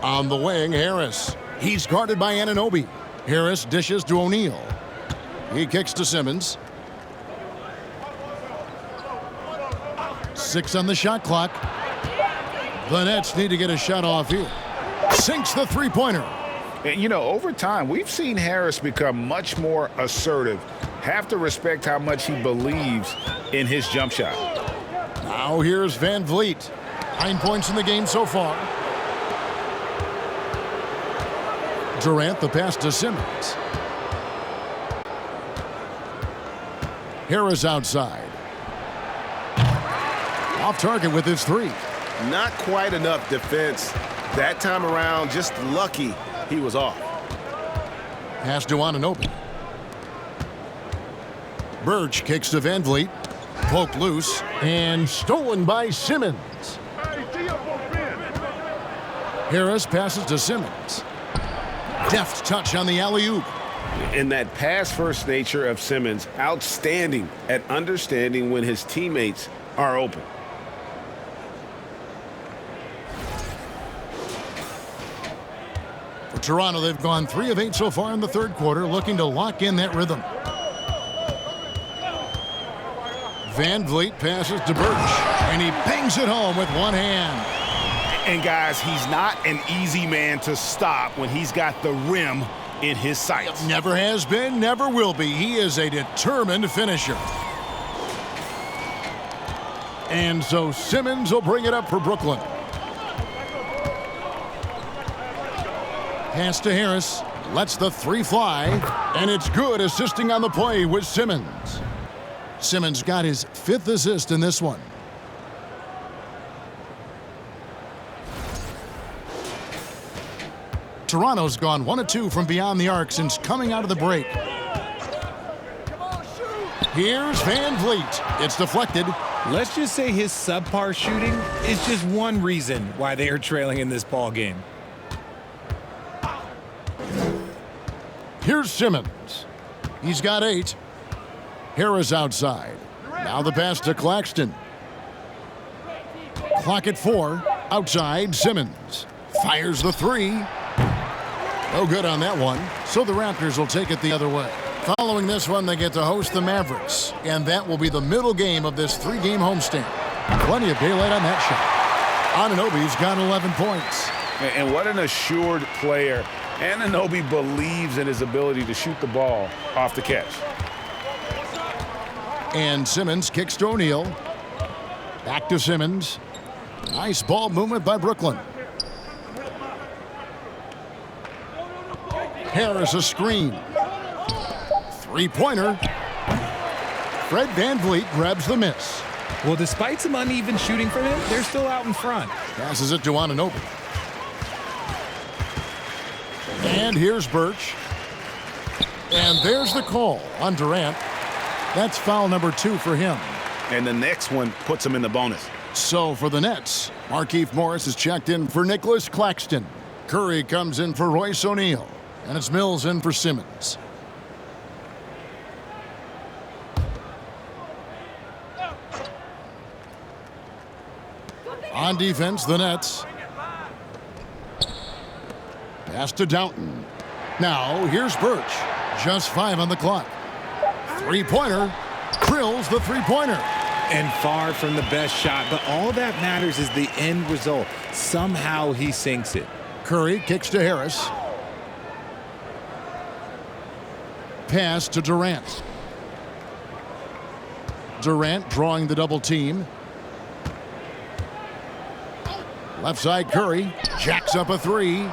S1: On the wing, Harris. He's guarded by Anunoby. Harris dishes to O'Neal. He kicks to Simmons. 6 on the shot clock. The Nets need to get a shot off here. Sinks the three-pointer.
S2: And, you know, over time, we've seen Harris become much more assertive. Have to respect how much he believes in his jump shot.
S1: Now here's Van Vliet. 9 points in the game so far. Durant, the pass to Simmons. Harris outside. Off target with his three.
S8: Not quite enough defense that time around. Just lucky he was off.
S1: Pass to Anunoby. Birch kicks to Van Vliet. Poked loose and stolen by Simmons. Harris passes to Simmons. Deft touch on the alley-oop.
S8: And that pass-first nature of Simmons, outstanding at understanding when his teammates are open.
S1: For Toronto, they've gone 3 of 8 so far in the third quarter, looking to lock in that rhythm. Van Vliet passes to Birch, and he bangs it home with one hand.
S2: And guys, he's not an easy man to stop when he's got the rim in his sights.
S1: Never has been, never will be. He is a determined finisher. And so Simmons will bring it up for Brooklyn. Pass to Harris, lets the three fly, and it's good, assisting on the play with Simmons. Simmons got his 5th assist in this one. Toronto's gone 1 of 2 from beyond the arc since coming out of the break. Here's Van Vliet. It's deflected.
S6: Let's just say his subpar shooting is just one reason why they are trailing in this ball game.
S1: Here's Simmons. He's got 8. Harris outside. Now the pass to Claxton. Clock at 4. Outside, Simmons. Fires the 3. No good on that one. So the Raptors will take it the other way. Following this one, they get to host the Mavericks. And that will be the middle game of this 3-game homestand. Plenty of daylight on that shot. Anunoby's got 11 points.
S2: And what an assured player. Anunoby believes in his ability to shoot the ball off the catch.
S1: And Simmons kicks to O'Neal. Back to Simmons. Nice ball movement by Brooklyn. Harris a screen. Three-pointer. Fred Van Vliet grabs the miss.
S6: Well, despite some uneven shooting from him, they're still out in front.
S1: Passes it to Anunoby. And here's Birch. And there's the call on Durant. That's foul number 2 for him.
S2: And the next one puts him in the bonus.
S1: So for the Nets, Markieff Morris is checked in for Nicholas Claxton. Curry comes in for Royce O'Neal. And it's Mills in for Simmons. On defense, the Nets. Pass to Downton. Now, here's Birch. Just 5 on the clock. Three-pointer. Drills the three-pointer.
S6: And far from the best shot, but all that matters is the end result. Somehow he sinks it.
S1: Curry kicks to Harris. Pass to Durant. Durant drawing the double team. Left side Curry jacks up a 3.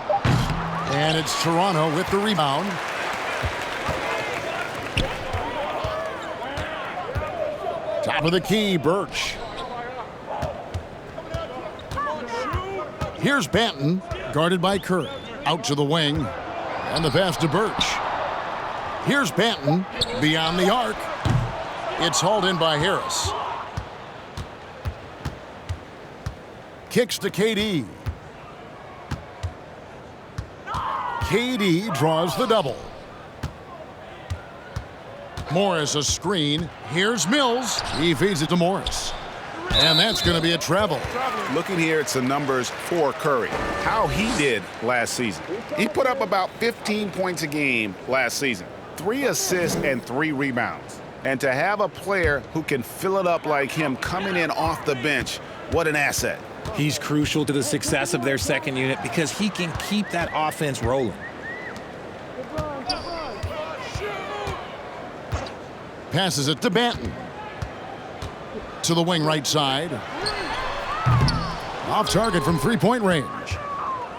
S1: And it's Toronto with the rebound. Top of the key, Birch. Here's Banton, guarded by Curry. Out to the wing. And the pass to Birch. Here's Banton, beyond the arc. It's hauled in by Harris. Kicks to KD. KD draws the double. Morris a screen. Here's Mills. He feeds it to Morris. And that's going to be a travel.
S4: Looking here at some numbers for Curry, how he did last season. He put up about 15 points a game last season, 3 assists and 3 rebounds. And to have a player who can fill it up like him coming in off the bench, what an asset.
S6: He's crucial to the success of their second unit because he can keep that offense rolling.
S1: Passes it to Banton. To the wing right side. Off target from three-point range.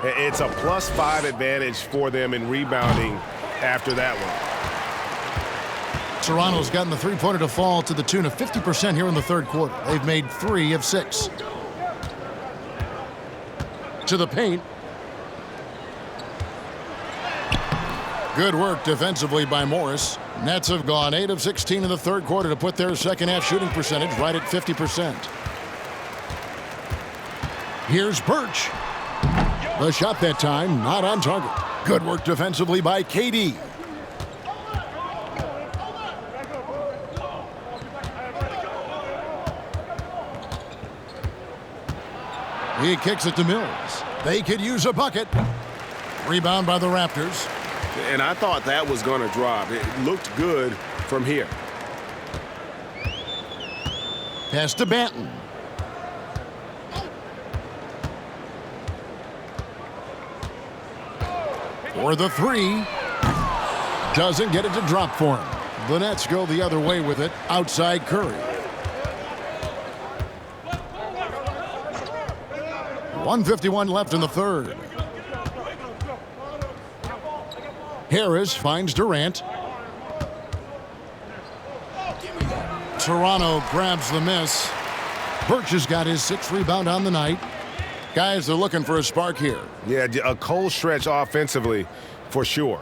S8: It's a +5 advantage for them in rebounding after that one.
S1: Toronto's gotten the three-pointer to fall to the tune of 50% here in the third quarter. They've made 3 of 6. To the paint. Good work defensively by Morris. Nets have gone 8 of 16 in the third quarter to put their second half shooting percentage right at 50%. Here's Birch. The shot that time not on target. Good work defensively by KD. He kicks it to Mills. They could use a bucket. Rebound by the Raptors.
S8: And I thought that was going to drop. It looked good from here.
S1: Pass to Banton. For the 3. Doesn't get it to drop for him. The Nets go the other way with it. Outside Curry. 1:51 left in the third. Harris finds Durant. Toronto grabs the miss. Birch has got his 6th rebound on the night. Guys are looking for a spark here.
S8: Yeah, a cold stretch offensively for sure.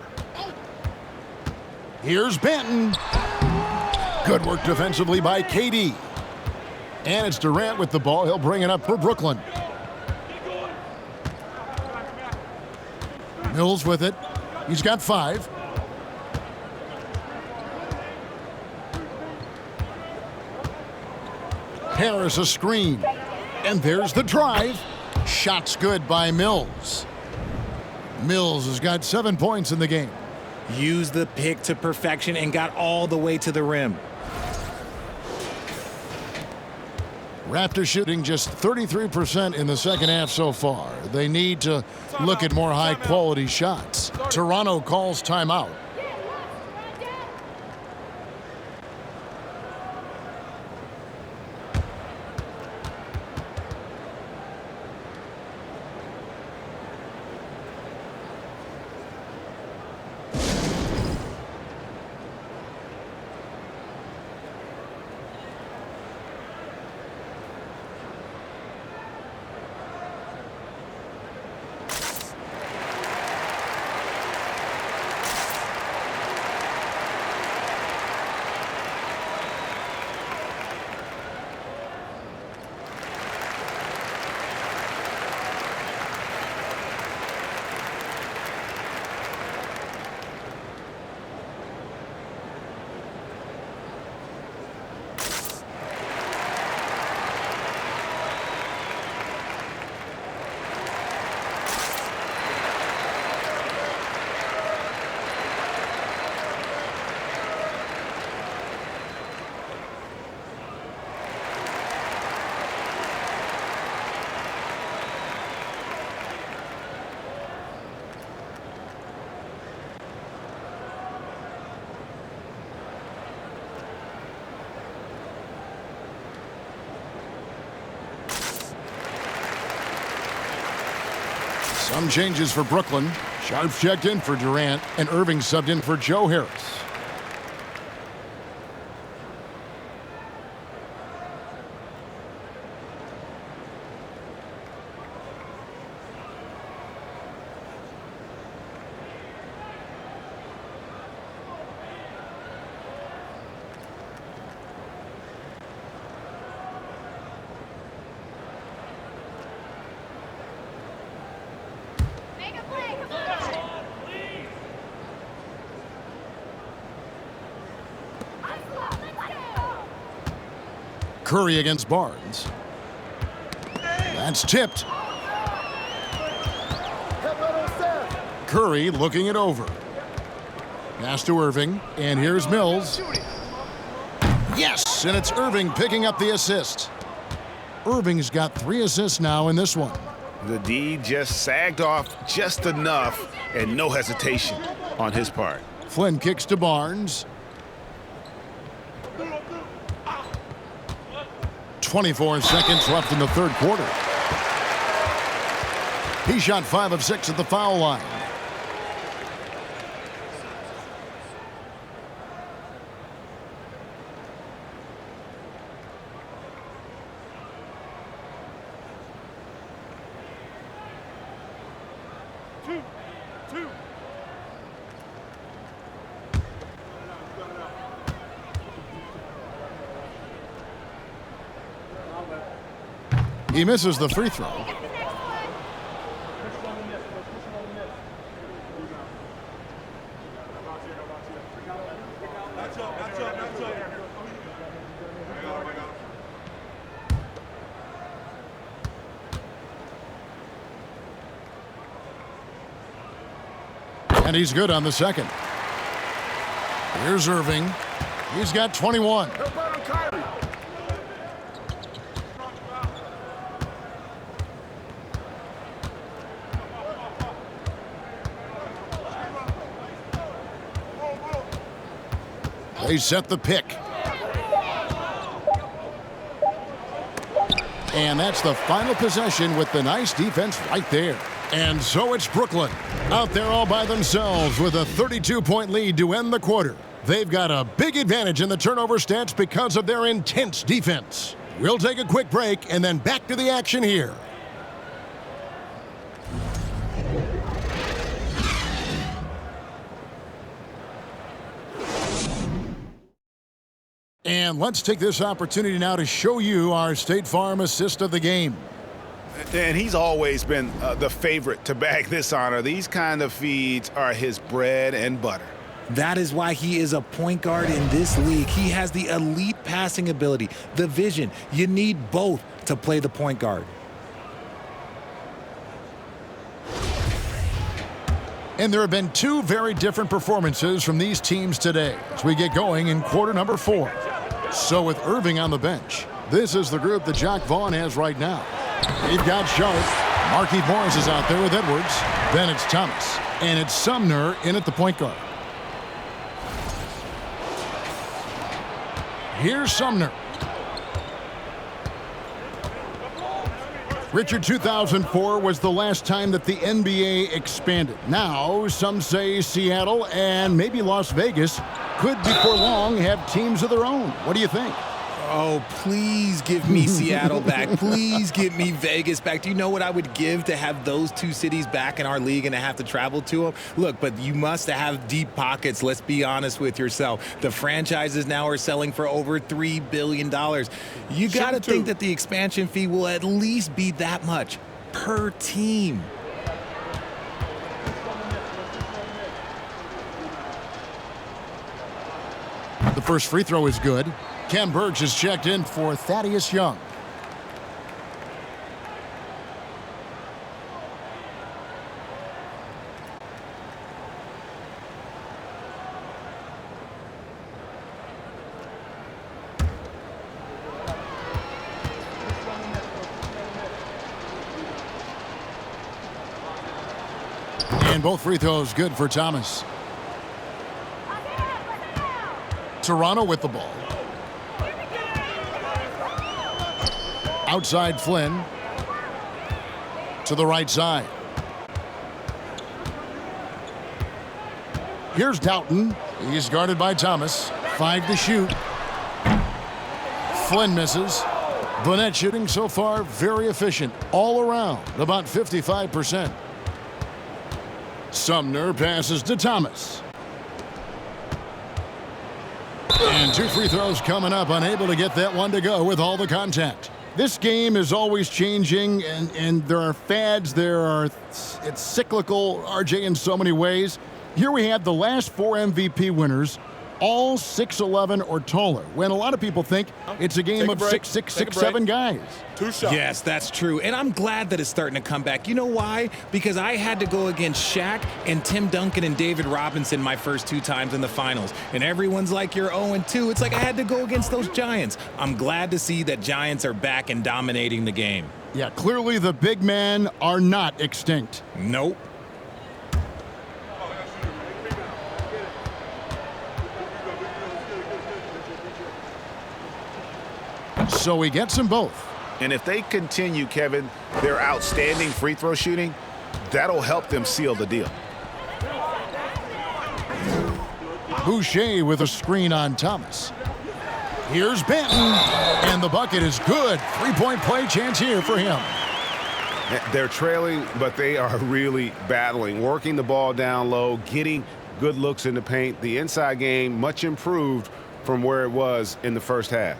S1: Here's Banton. Good work defensively by KD. And it's Durant with the ball. He'll bring it up for Brooklyn. Mills with it. He's got 5. Harris a screen. And there's the drive. Shots good by Mills. Mills has got 7 points in the game.
S6: Used the pick to perfection and got all the way to the rim.
S1: Raptors shooting just 33% in the second half so far. They need to look at more high-quality shots. Toronto calls timeout. Some changes for Brooklyn. Sharp checked in for Durant, and Irving subbed in for Joe Harris. Curry against Barnes. That's tipped. Curry looking it over. Pass to Irving, and here's Mills. Yes, and it's Irving picking up the assist. Irving's got 3 assists now in this one.
S4: The D just sagged off just enough, and no hesitation on his part.
S1: Flynn kicks to Barnes. 24 seconds left in the third quarter. He shot 5 of 6 at the foul line. He misses the free throw. And he's good on the second. Here's Irving. He's got 21. They set the pick. And that's the final possession with the nice defense right there. And so it's Brooklyn out there all by themselves with a 32-point lead to end the quarter. They've got a big advantage in the turnover stats because of their intense defense. We'll take a quick break and then back to the action here. And let's take this opportunity now to show you our State Farm assist of the game.
S4: And he's always been the favorite to bag this honor. These kind of feeds are his bread and butter.
S6: That is why he is a point guard in this league. He has the elite passing ability, the vision. You need both to play the point guard.
S1: And there have been 2 very different performances from these teams today as we get going in quarter number 4. So with Irving on the bench, this is the group that Jock Vaughn has right now. They've got Sharp. Markieff Morris is out there with Edwards. Then it's Thomas. And it's Sumner in at the point guard. Here's Sumner. Richard, 2004 was the last time that the NBA expanded. Now, some say Seattle and maybe Las Vegas could before long have teams of their own. What do you think?
S6: Oh, please give me Seattle back. Please give me Vegas back. Do you know what I would give to have those 2 cities back in our league and to have to travel to them? Look, but you must have deep pockets. Let's be honest with yourself. The franchises now are selling for over $3 billion. You got to think that the expansion fee will at least be that much per team.
S1: The first free throw is good. Ken Burge is checked in for Thaddeus Young. And both free throws good for Thomas. Toronto with the ball. Outside Flynn. To the right side. Here's Doughton. He's guarded by Thomas. 5 to shoot. Flynn misses. The net shooting so far very efficient. All around, about 55%. Sumner passes to Thomas. And 2 free throws coming up. Unable to get that one to go with all the contact. This game is always changing, and there are fads. It's cyclical, RJ, in so many ways. Here we have the last 4 MVP winners all 6'11" or taller, when a lot of people think it's a game of 6'6", 6'7" guys.
S7: 2 shots.
S6: Yes, that's true. And I'm glad that it's starting to come back. You know why? Because I had to go against Shaq and Tim Duncan and David Robinson my first 2 times in the finals. And everyone's like, you're 0-2. It's like I had to go against those Giants. I'm glad to see that Giants are back and dominating the game.
S1: Yeah, clearly the big men are not extinct.
S6: Nope.
S1: So he gets them both.
S4: And if they continue, Kevin, their outstanding free throw shooting, that'll help them seal the deal.
S1: Boucher with a screen on Thomas. Here's Benton, and the bucket is good. 3-point play chance here for him.
S8: They're trailing, but they are really battling, working the ball down low, getting good looks in the paint. The inside game much improved from where it was in the first half.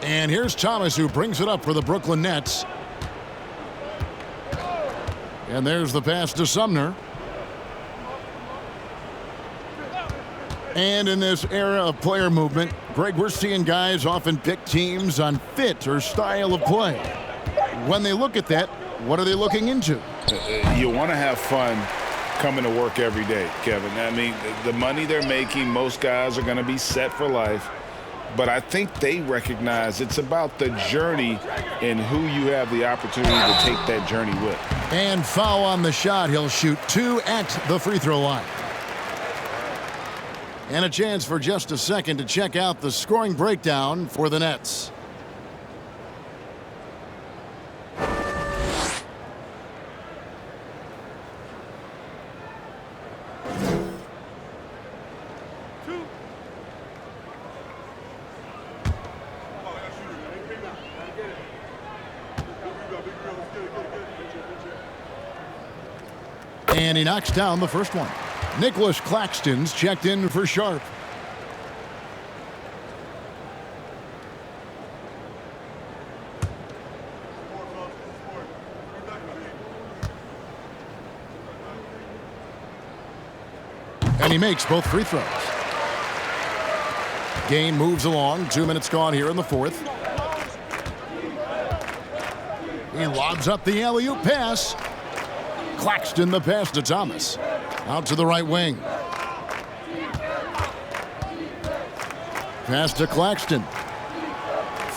S1: And here's Thomas, who brings it up for the Brooklyn Nets. And there's the pass to Sumner. And in this era of player movement, Greg, we're seeing guys often pick teams on fit or style of play. When they look at that, what are they looking into?
S2: You want to have fun coming to work every day, Kevin. I mean, the money they're making, most guys are going to be set for life. But I think they recognize it's about the journey and who you have the opportunity to take that journey with.
S1: And foul on the shot. He'll shoot 2 at the free throw line. And a chance for just a second to check out the scoring breakdown for the Nets. And he knocks down the first one. Nicholas Claxton's checked in for Sharp. And he makes both free throws. Game moves along. 2 minutes gone here in the fourth. He lobs up the alley-oop pass. Claxton the pass to Thomas. Out to the right wing. Pass to Claxton.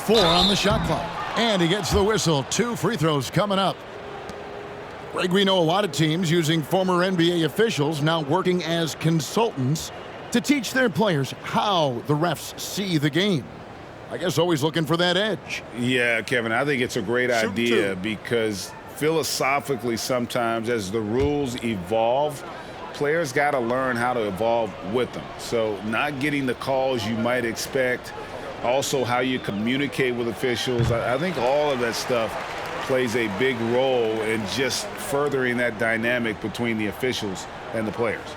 S1: 4 on the shot clock. And he gets the whistle. 2 free throws coming up. Greg, we know a lot of teams using former NBA officials now working as consultants to teach their players how the refs see the game. I guess always looking for that edge.
S2: Yeah, Kevin, I think it's a great idea because philosophically sometimes as the rules evolve, players got to learn how to evolve with them. So not getting the calls you might expect, also how you communicate with officials. I think all of that stuff plays a big role in just furthering that dynamic between the officials and the players.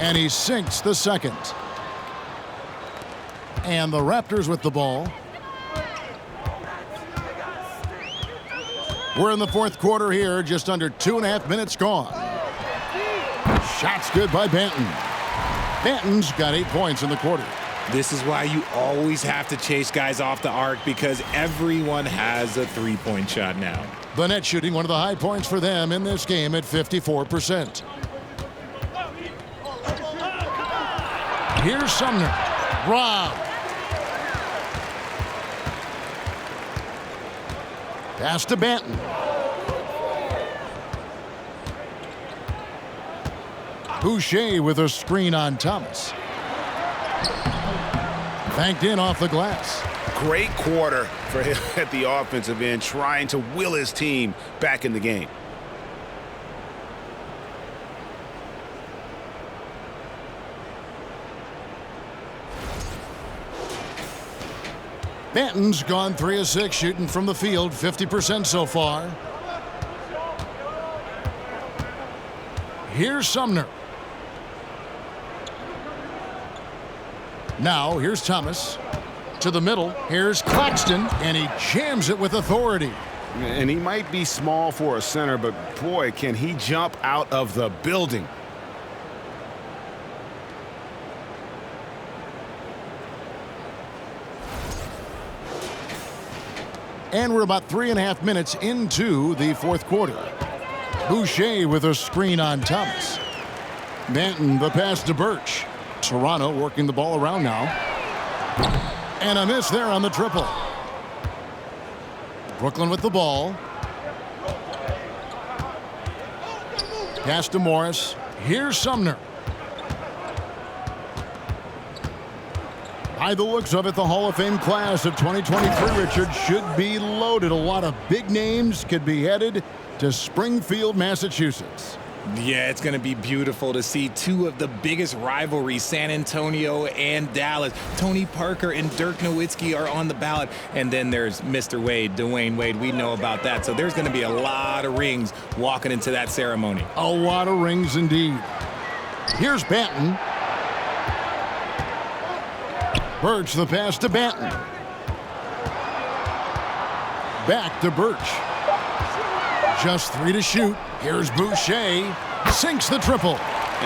S1: And he sinks the second. And the Raptors with the ball. We're in the fourth quarter here, just under 2.5 minutes gone. Shot's good by Benton. Benton's got 8 points in the quarter.
S6: This is why you always have to chase guys off the arc, because everyone has a three-point shot now.
S1: The Nets shooting one of the high points for them in this game at 54%. Here's Sumner. Rob. Pass to Benton. Boucher with a screen on Thomas. Banked in off the glass.
S4: Great quarter for him at the offensive end, trying to will his team back in the game.
S1: Banton's gone 3 of 6 shooting from the field, 50% so far. Here's Sumner. Now here's Thomas. To the middle, here's Claxton, and he jams it with authority.
S8: And he might be small for a center, but boy, can he jump out of the building.
S1: And we're about 3.5 minutes into the fourth quarter. Boucher with a screen on Thomas. Banton, the pass to Birch. Toronto working the ball around now. And a miss there on the triple. Brooklyn with the ball. Pass to Morris. Here's Sumner. By the looks of it, the Hall of Fame class of 2023, Richard, should be loaded. A lot of big names could be headed to Springfield, Massachusetts.
S6: Yeah, it's going to be beautiful to see two of the biggest rivalries, San Antonio and Dallas. Tony Parker and Dirk Nowitzki are on the ballot. And then there's Mr. Wade, Dwayne Wade. We know about that. So there's going to be a lot of rings walking into that ceremony.
S1: A lot of rings indeed. Here's Banton. Birch, the pass to Banton. Back to Birch. Just 3 to shoot. Here's Boucher. Sinks the triple.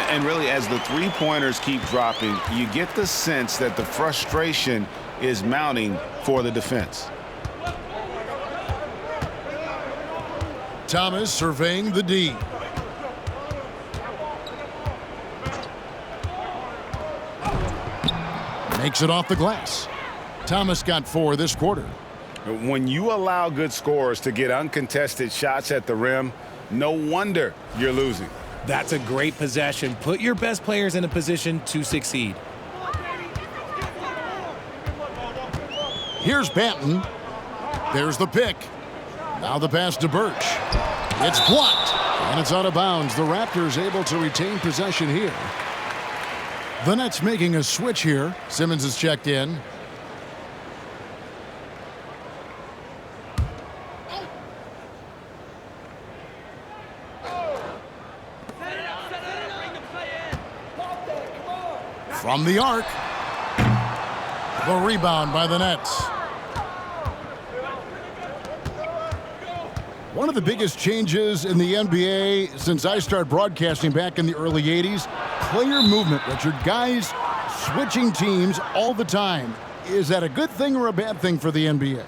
S4: And really, as the three-pointers keep dropping, you get the sense that the frustration is mounting for the defense.
S1: Thomas surveying the D. Makes it off the glass. Thomas got 4 this quarter.
S4: When you allow good scorers to get uncontested shots at the rim, no wonder you're losing.
S6: That's a great possession. Put your best players in a position to succeed.
S1: Here's Banton. There's the pick. Now the pass to Birch. It's blocked, and it's out of bounds. The Raptors able to retain possession here. The Nets making a switch here. Simmons is checked in. From the arc. The rebound by the Nets. One of the biggest changes in the NBA since I started broadcasting back in the early 80s, player movement, Richard. Guys switching teams all the time. Is that a good thing or a bad thing for the NBA?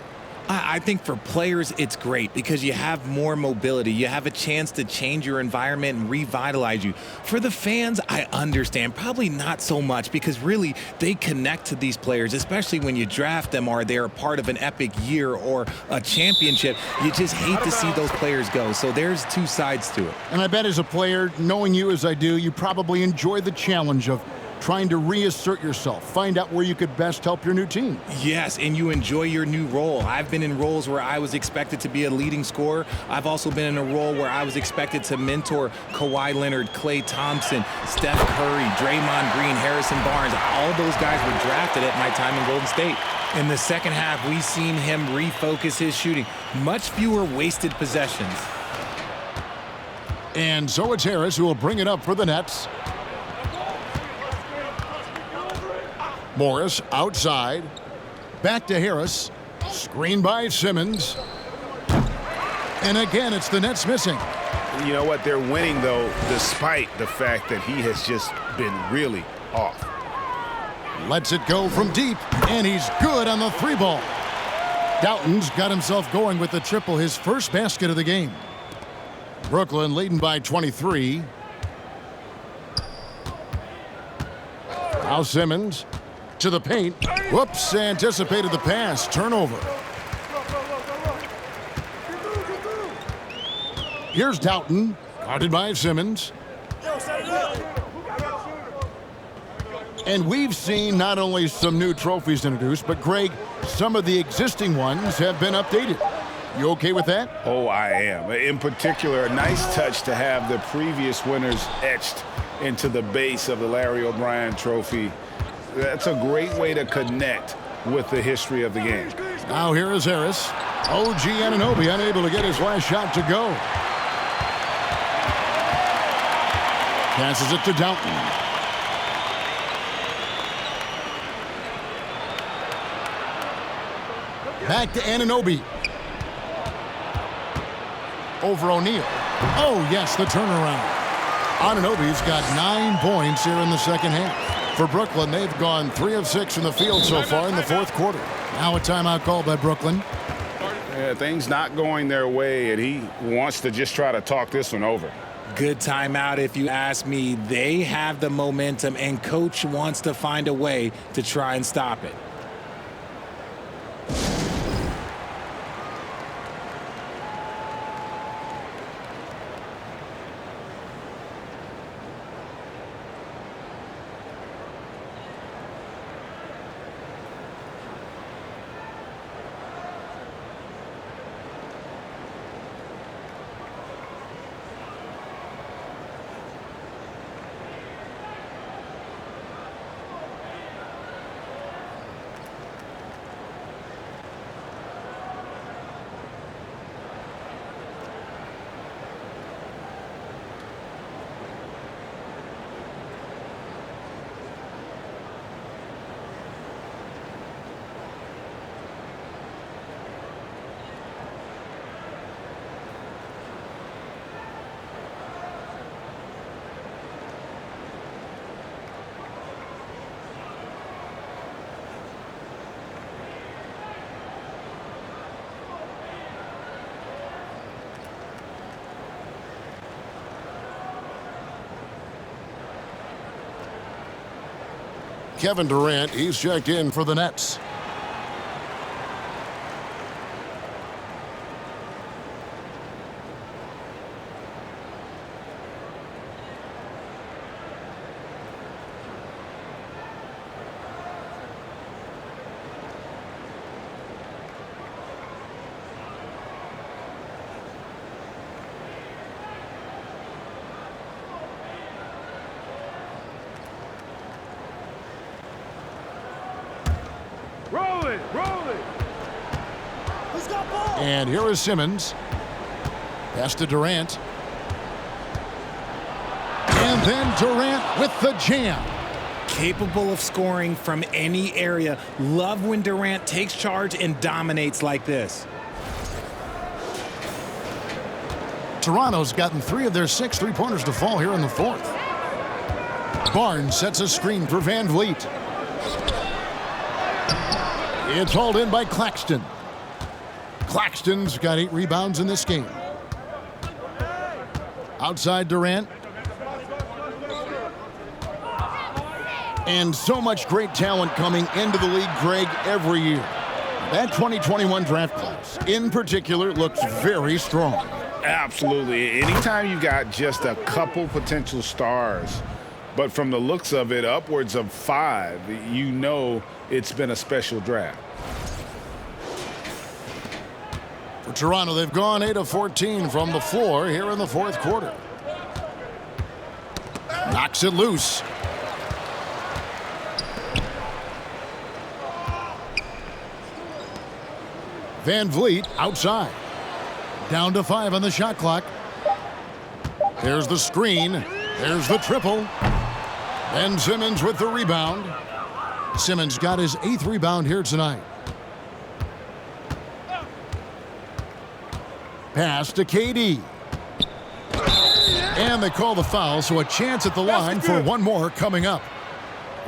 S6: I think for players, it's great because you have more mobility. You have a chance to change your environment and revitalize you. For the fans, I understand. Probably not so much because really they connect to these players, especially when you draft them or they're a part of an epic year or a championship. You just hate to see those players go. So there's two sides to it.
S1: And I bet as a player, knowing you as I do, you probably enjoy the challenge of trying to reassert yourself, find out where you could best help your new team.
S6: Yes, and you enjoy your new role. I've been in roles where I was expected to be a leading scorer. I've also been in a role where I was expected to mentor Kawhi Leonard, Klay Thompson, Steph Curry, Draymond Green, Harrison Barnes. All those guys were drafted at my time in Golden State. In the second half, we've seen him refocus his shooting. Much fewer wasted possessions.
S1: And so it's Harris who will bring it up for the Nets. Morris outside. Back to Harris. Screen by Simmons. And again, it's the Nets missing.
S4: You know what? They're winning, though, despite the fact that he has just been really off.
S1: Lets it go from deep, and he's good on the 3-ball. Doughton's got himself going with the triple, his first basket of the game. Brooklyn leading by 23. Now Simmons to the paint. Whoops, anticipated the pass. Turnover. Here's Doughton, guarded by Simmons. And we've seen not only some new trophies introduced, but Greg, some of the existing ones have been updated. You okay with that?
S2: Oh, I am. In particular, a nice touch to have the previous winners etched into the base of the Larry O'Brien trophy. That's a great way to connect with the history of the game.
S1: Now here is Harris. OG Anunoby unable to get his last shot to go. Passes it to Downton. Back to Anunoby. Over O'Neal. Oh, yes, the turnaround. Anunoby's got 9 points here in the second half. For Brooklyn, they've gone 3 of 6 in the field so far in the fourth quarter. Now a timeout called by Brooklyn.
S2: Yeah, things not going their way, and he wants to just try to talk this one over.
S6: Good timeout if you ask me. They have the momentum, and Coach wants to find a way to try and stop it.
S1: Kevin Durant, he's checked in for the Nets. And here is Simmons. Pass to Durant. And then Durant with the jam.
S6: Capable of scoring from any area. Love when Durant takes charge and dominates like this.
S1: Toronto's gotten 3 of their 6 three-pointers to fall here in the fourth. Barnes sets a screen for Van Vliet. It's hauled in by Claxton. Claxton's got 8 rebounds in this game. Outside Durant. And so much great talent coming into the league, Greg, every year. That 2021 draft class, in particular, looks very strong.
S2: Absolutely. Anytime you got just a couple potential stars, but from the looks of it, upwards of 5, you know it's been a special draft.
S1: For Toronto, they've gone 8 of 14 from the floor here in the fourth quarter. Knocks it loose. Van Vliet outside. Down to 5 on the shot clock. There's the screen. There's the triple. Ben Simmons with the rebound. Simmons got his 8th rebound here tonight. Pass to KD. And they call the foul, so a chance at the line for one more coming up.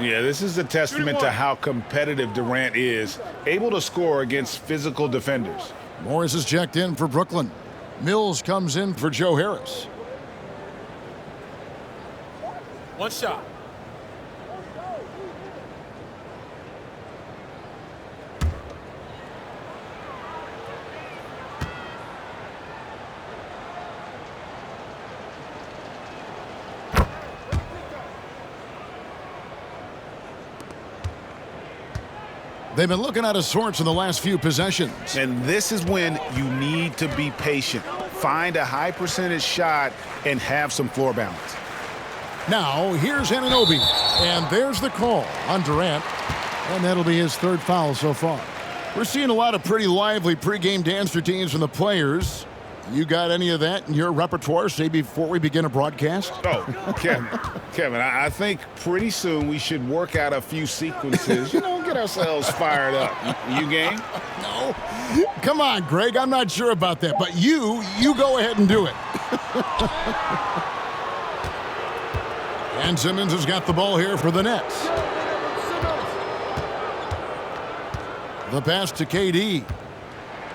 S2: Yeah, this is a testament to how competitive Durant is, able to score against physical defenders.
S1: Morris is checked in for Brooklyn. Mills comes in for Joe Harris.
S7: One shot.
S1: They've been looking out of sorts in the last few possessions.
S2: And this is when you need to be patient. Find a high percentage shot and have some floor balance.
S1: Now, here's Anunoby. And there's the call on Durant. And that'll be his third foul so far. We're seeing a lot of pretty lively pregame dance routines from the players. You got any of that in your repertoire, say, before we begin a broadcast?
S2: Oh, Kevin, I think pretty soon we should work out a few sequences, get ourselves fired up. You game?
S1: No. Come on, Greg. I'm not sure about that. But you go ahead and do it. And Simmons has got the ball here for the Nets. The pass to KD.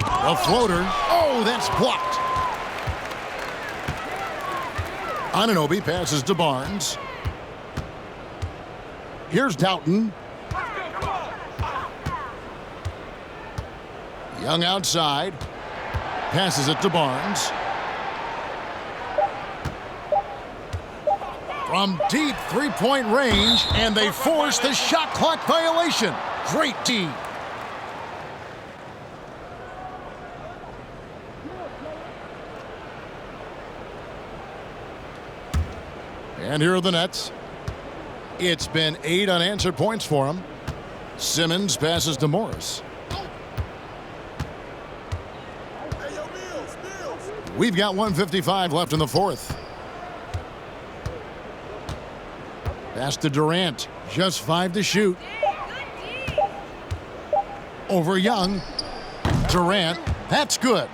S1: A floater. Oh, that's blocked. Anunoby passes to Barnes. Here's Doughton. Young outside. Passes it to Barnes. From deep three-point range, and they force the shot clock violation. Great D. And here are the Nets. It's been 8 unanswered points for them. Simmons passes to Morris. We've got 1:55 left in the fourth. Pass to Durant. Just 5 to shoot. Over Young. Durant. That's good.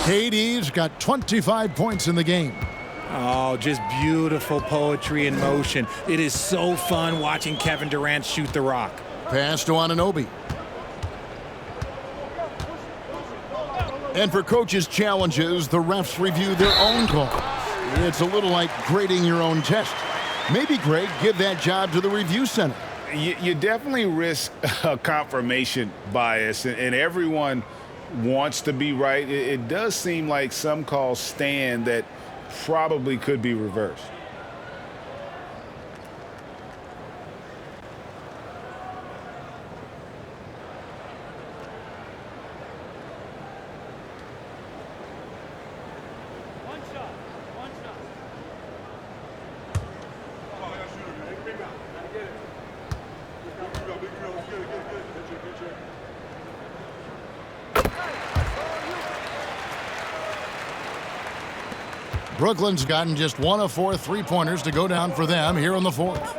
S1: KD's got 25 points in the game.
S6: Oh, just beautiful poetry in motion. It is so fun watching Kevin Durant shoot the rock.
S1: Pass to Anunoby. And for coaches' challenges, the refs review their own calls. It's a little like grading your own test. Maybe, Greg, give that job to the review center.
S2: You definitely risk a confirmation bias, and everyone wants to be right. It does seem like some calls stand that probably could be reversed.
S1: Brooklyn's gotten just 1 of 4 three-pointers to go down for them here in the fourth.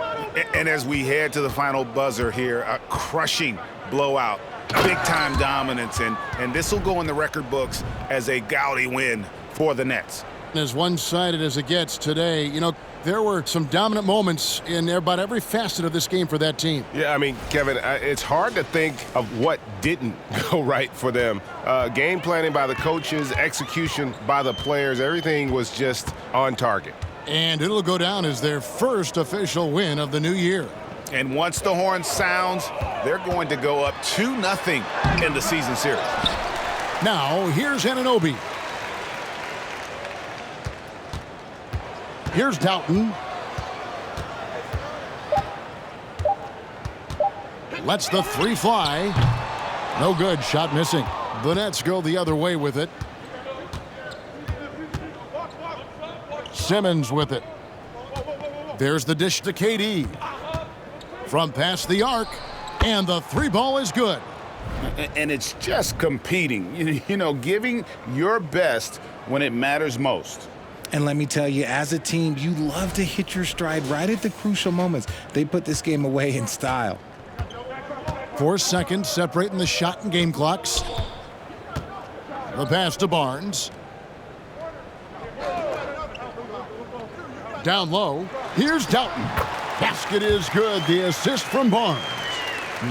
S2: And as we head to the final buzzer here, a crushing blowout, big-time dominance, and this will go in the record books as a gaudy win for the Nets.
S1: As one-sided as it gets today, there were some dominant moments in about every facet of this game for that team.
S8: Yeah, I mean, Kevin, it's hard to think of what didn't go right for them. Game planning by the coaches, execution by the players, everything was just on target.
S1: And it'll go down as their first official win of the new year.
S2: And once the horn sounds, they're going to go up 2-0 in the season series.
S1: Now, here's Anunoby. Here's Doughton. Lets the three fly. No good. Shot missing. The Nets go the other way with it. Simmons with it. There's the dish to KD. From past the arc. And the three ball is good.
S2: And it's just competing. Giving your best when it matters most.
S6: And let me tell you, as a team, you love to hit your stride right at the crucial moments. They put this game away in style.
S1: 4 seconds separating the shot and game clocks. The pass to Barnes. Down low. Here's Doughton. Basket is good. The assist from Barnes.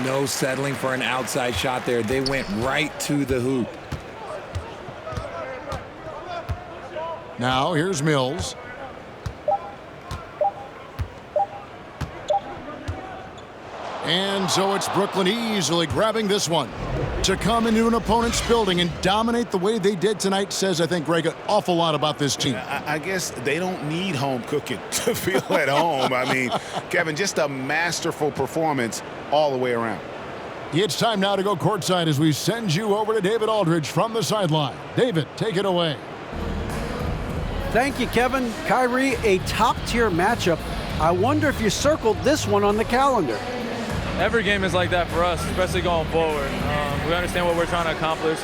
S6: No settling for an outside shot there. They went right to the hoop.
S1: Now here's Mills. And so it's Brooklyn easily grabbing this one. To come into an opponent's building and dominate the way they did tonight says, I think, Greg, an awful lot about this team.
S2: I guess they don't need home cooking to feel at home. I mean, Kevin, just a masterful performance all the way around.
S1: It's time now to go courtside as we send you over to David Aldridge from the sideline. David, take it away.
S5: Thank you, Kevin. Kyrie, a top-tier matchup. I wonder if you circled this one on the calendar.
S12: Every game is like that for us, especially going forward. We understand what we're trying to accomplish.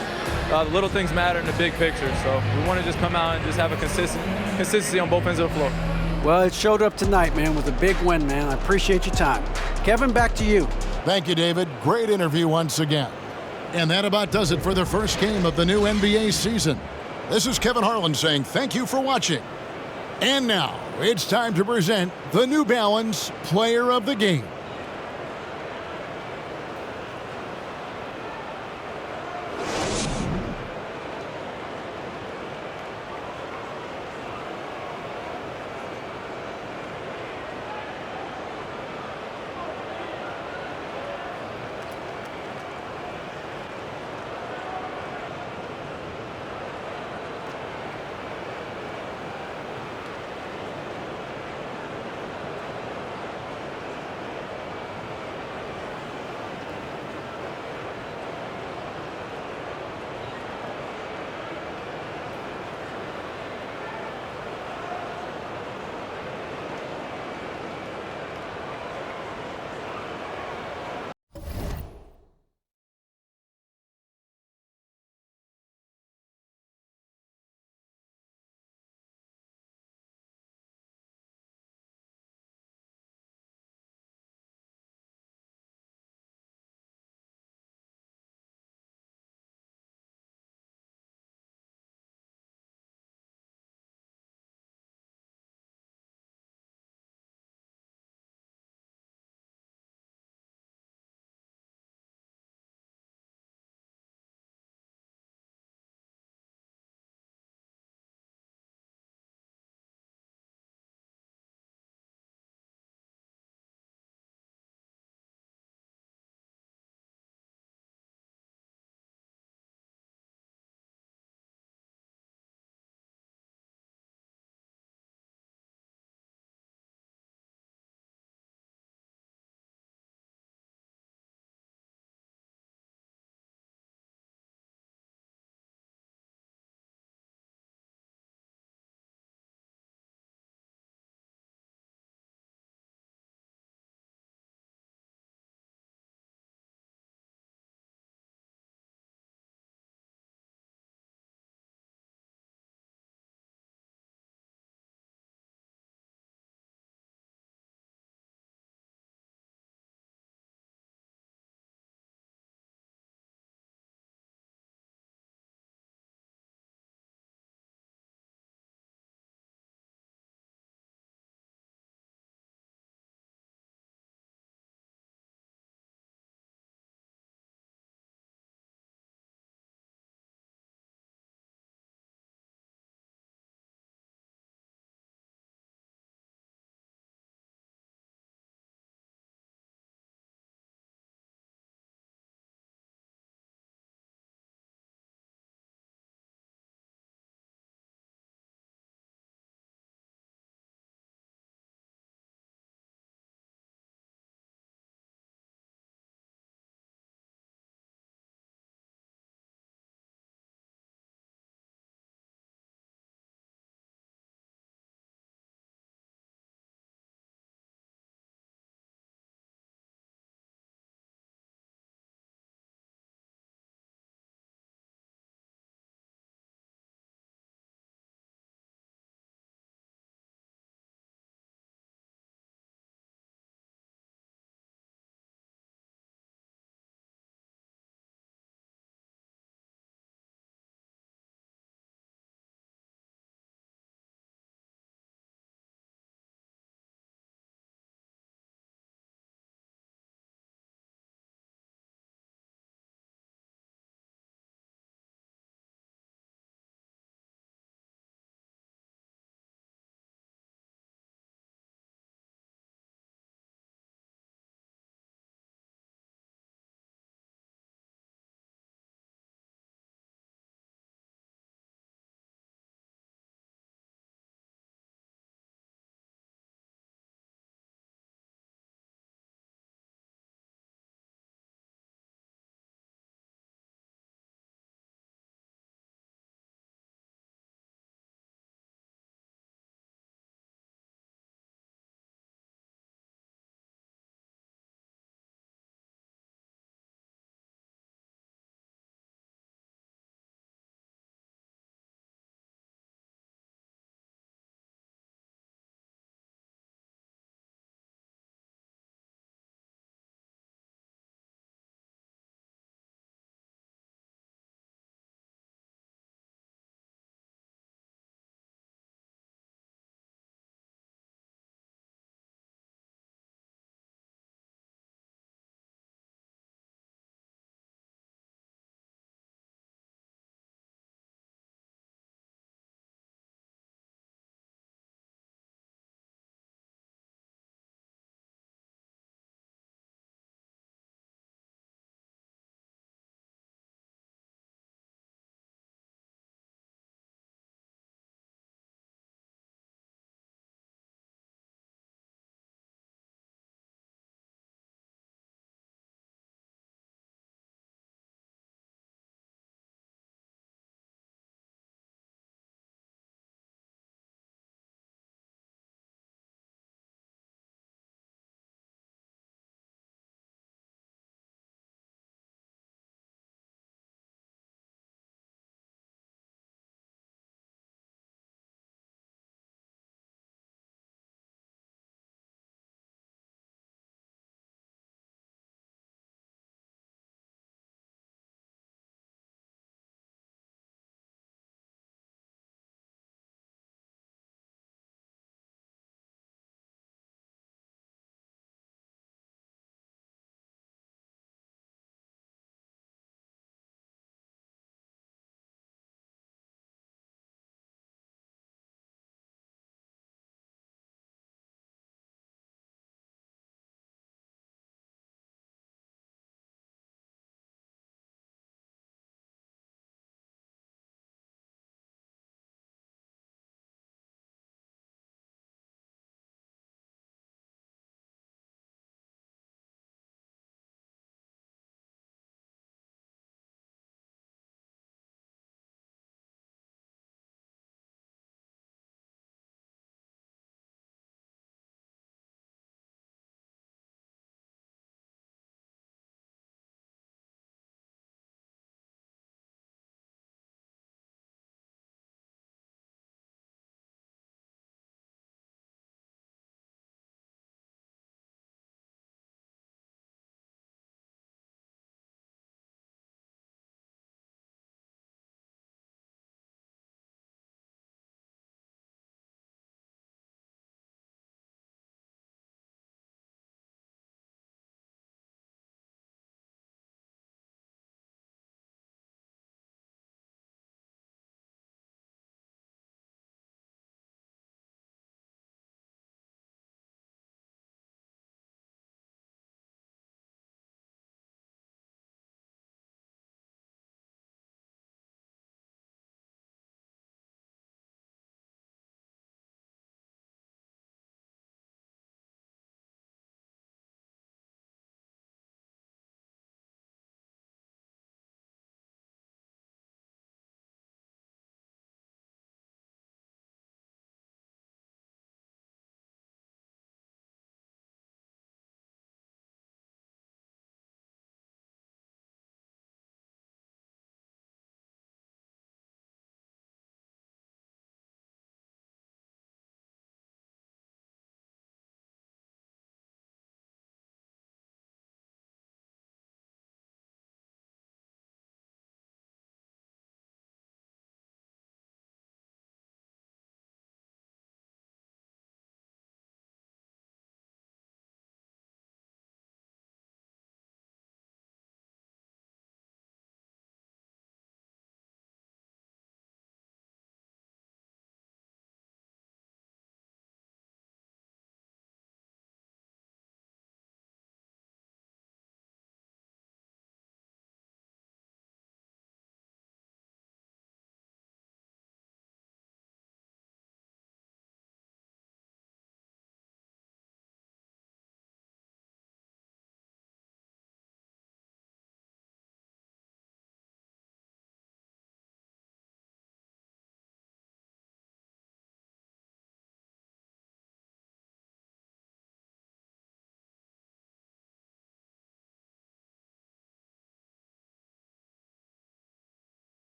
S12: The little things matter in the big picture, so we want to just come out and just have a consistency on both ends of the floor.
S5: Well, it showed up tonight, man, with a big win, man. I appreciate your time. Kevin, back to you.
S1: Thank you, David. Great interview once again. And that about does it for the first game of the new NBA season. This is Kevin Harlan saying thank you for watching. And now, it's time to present the New Balance Player of the Game.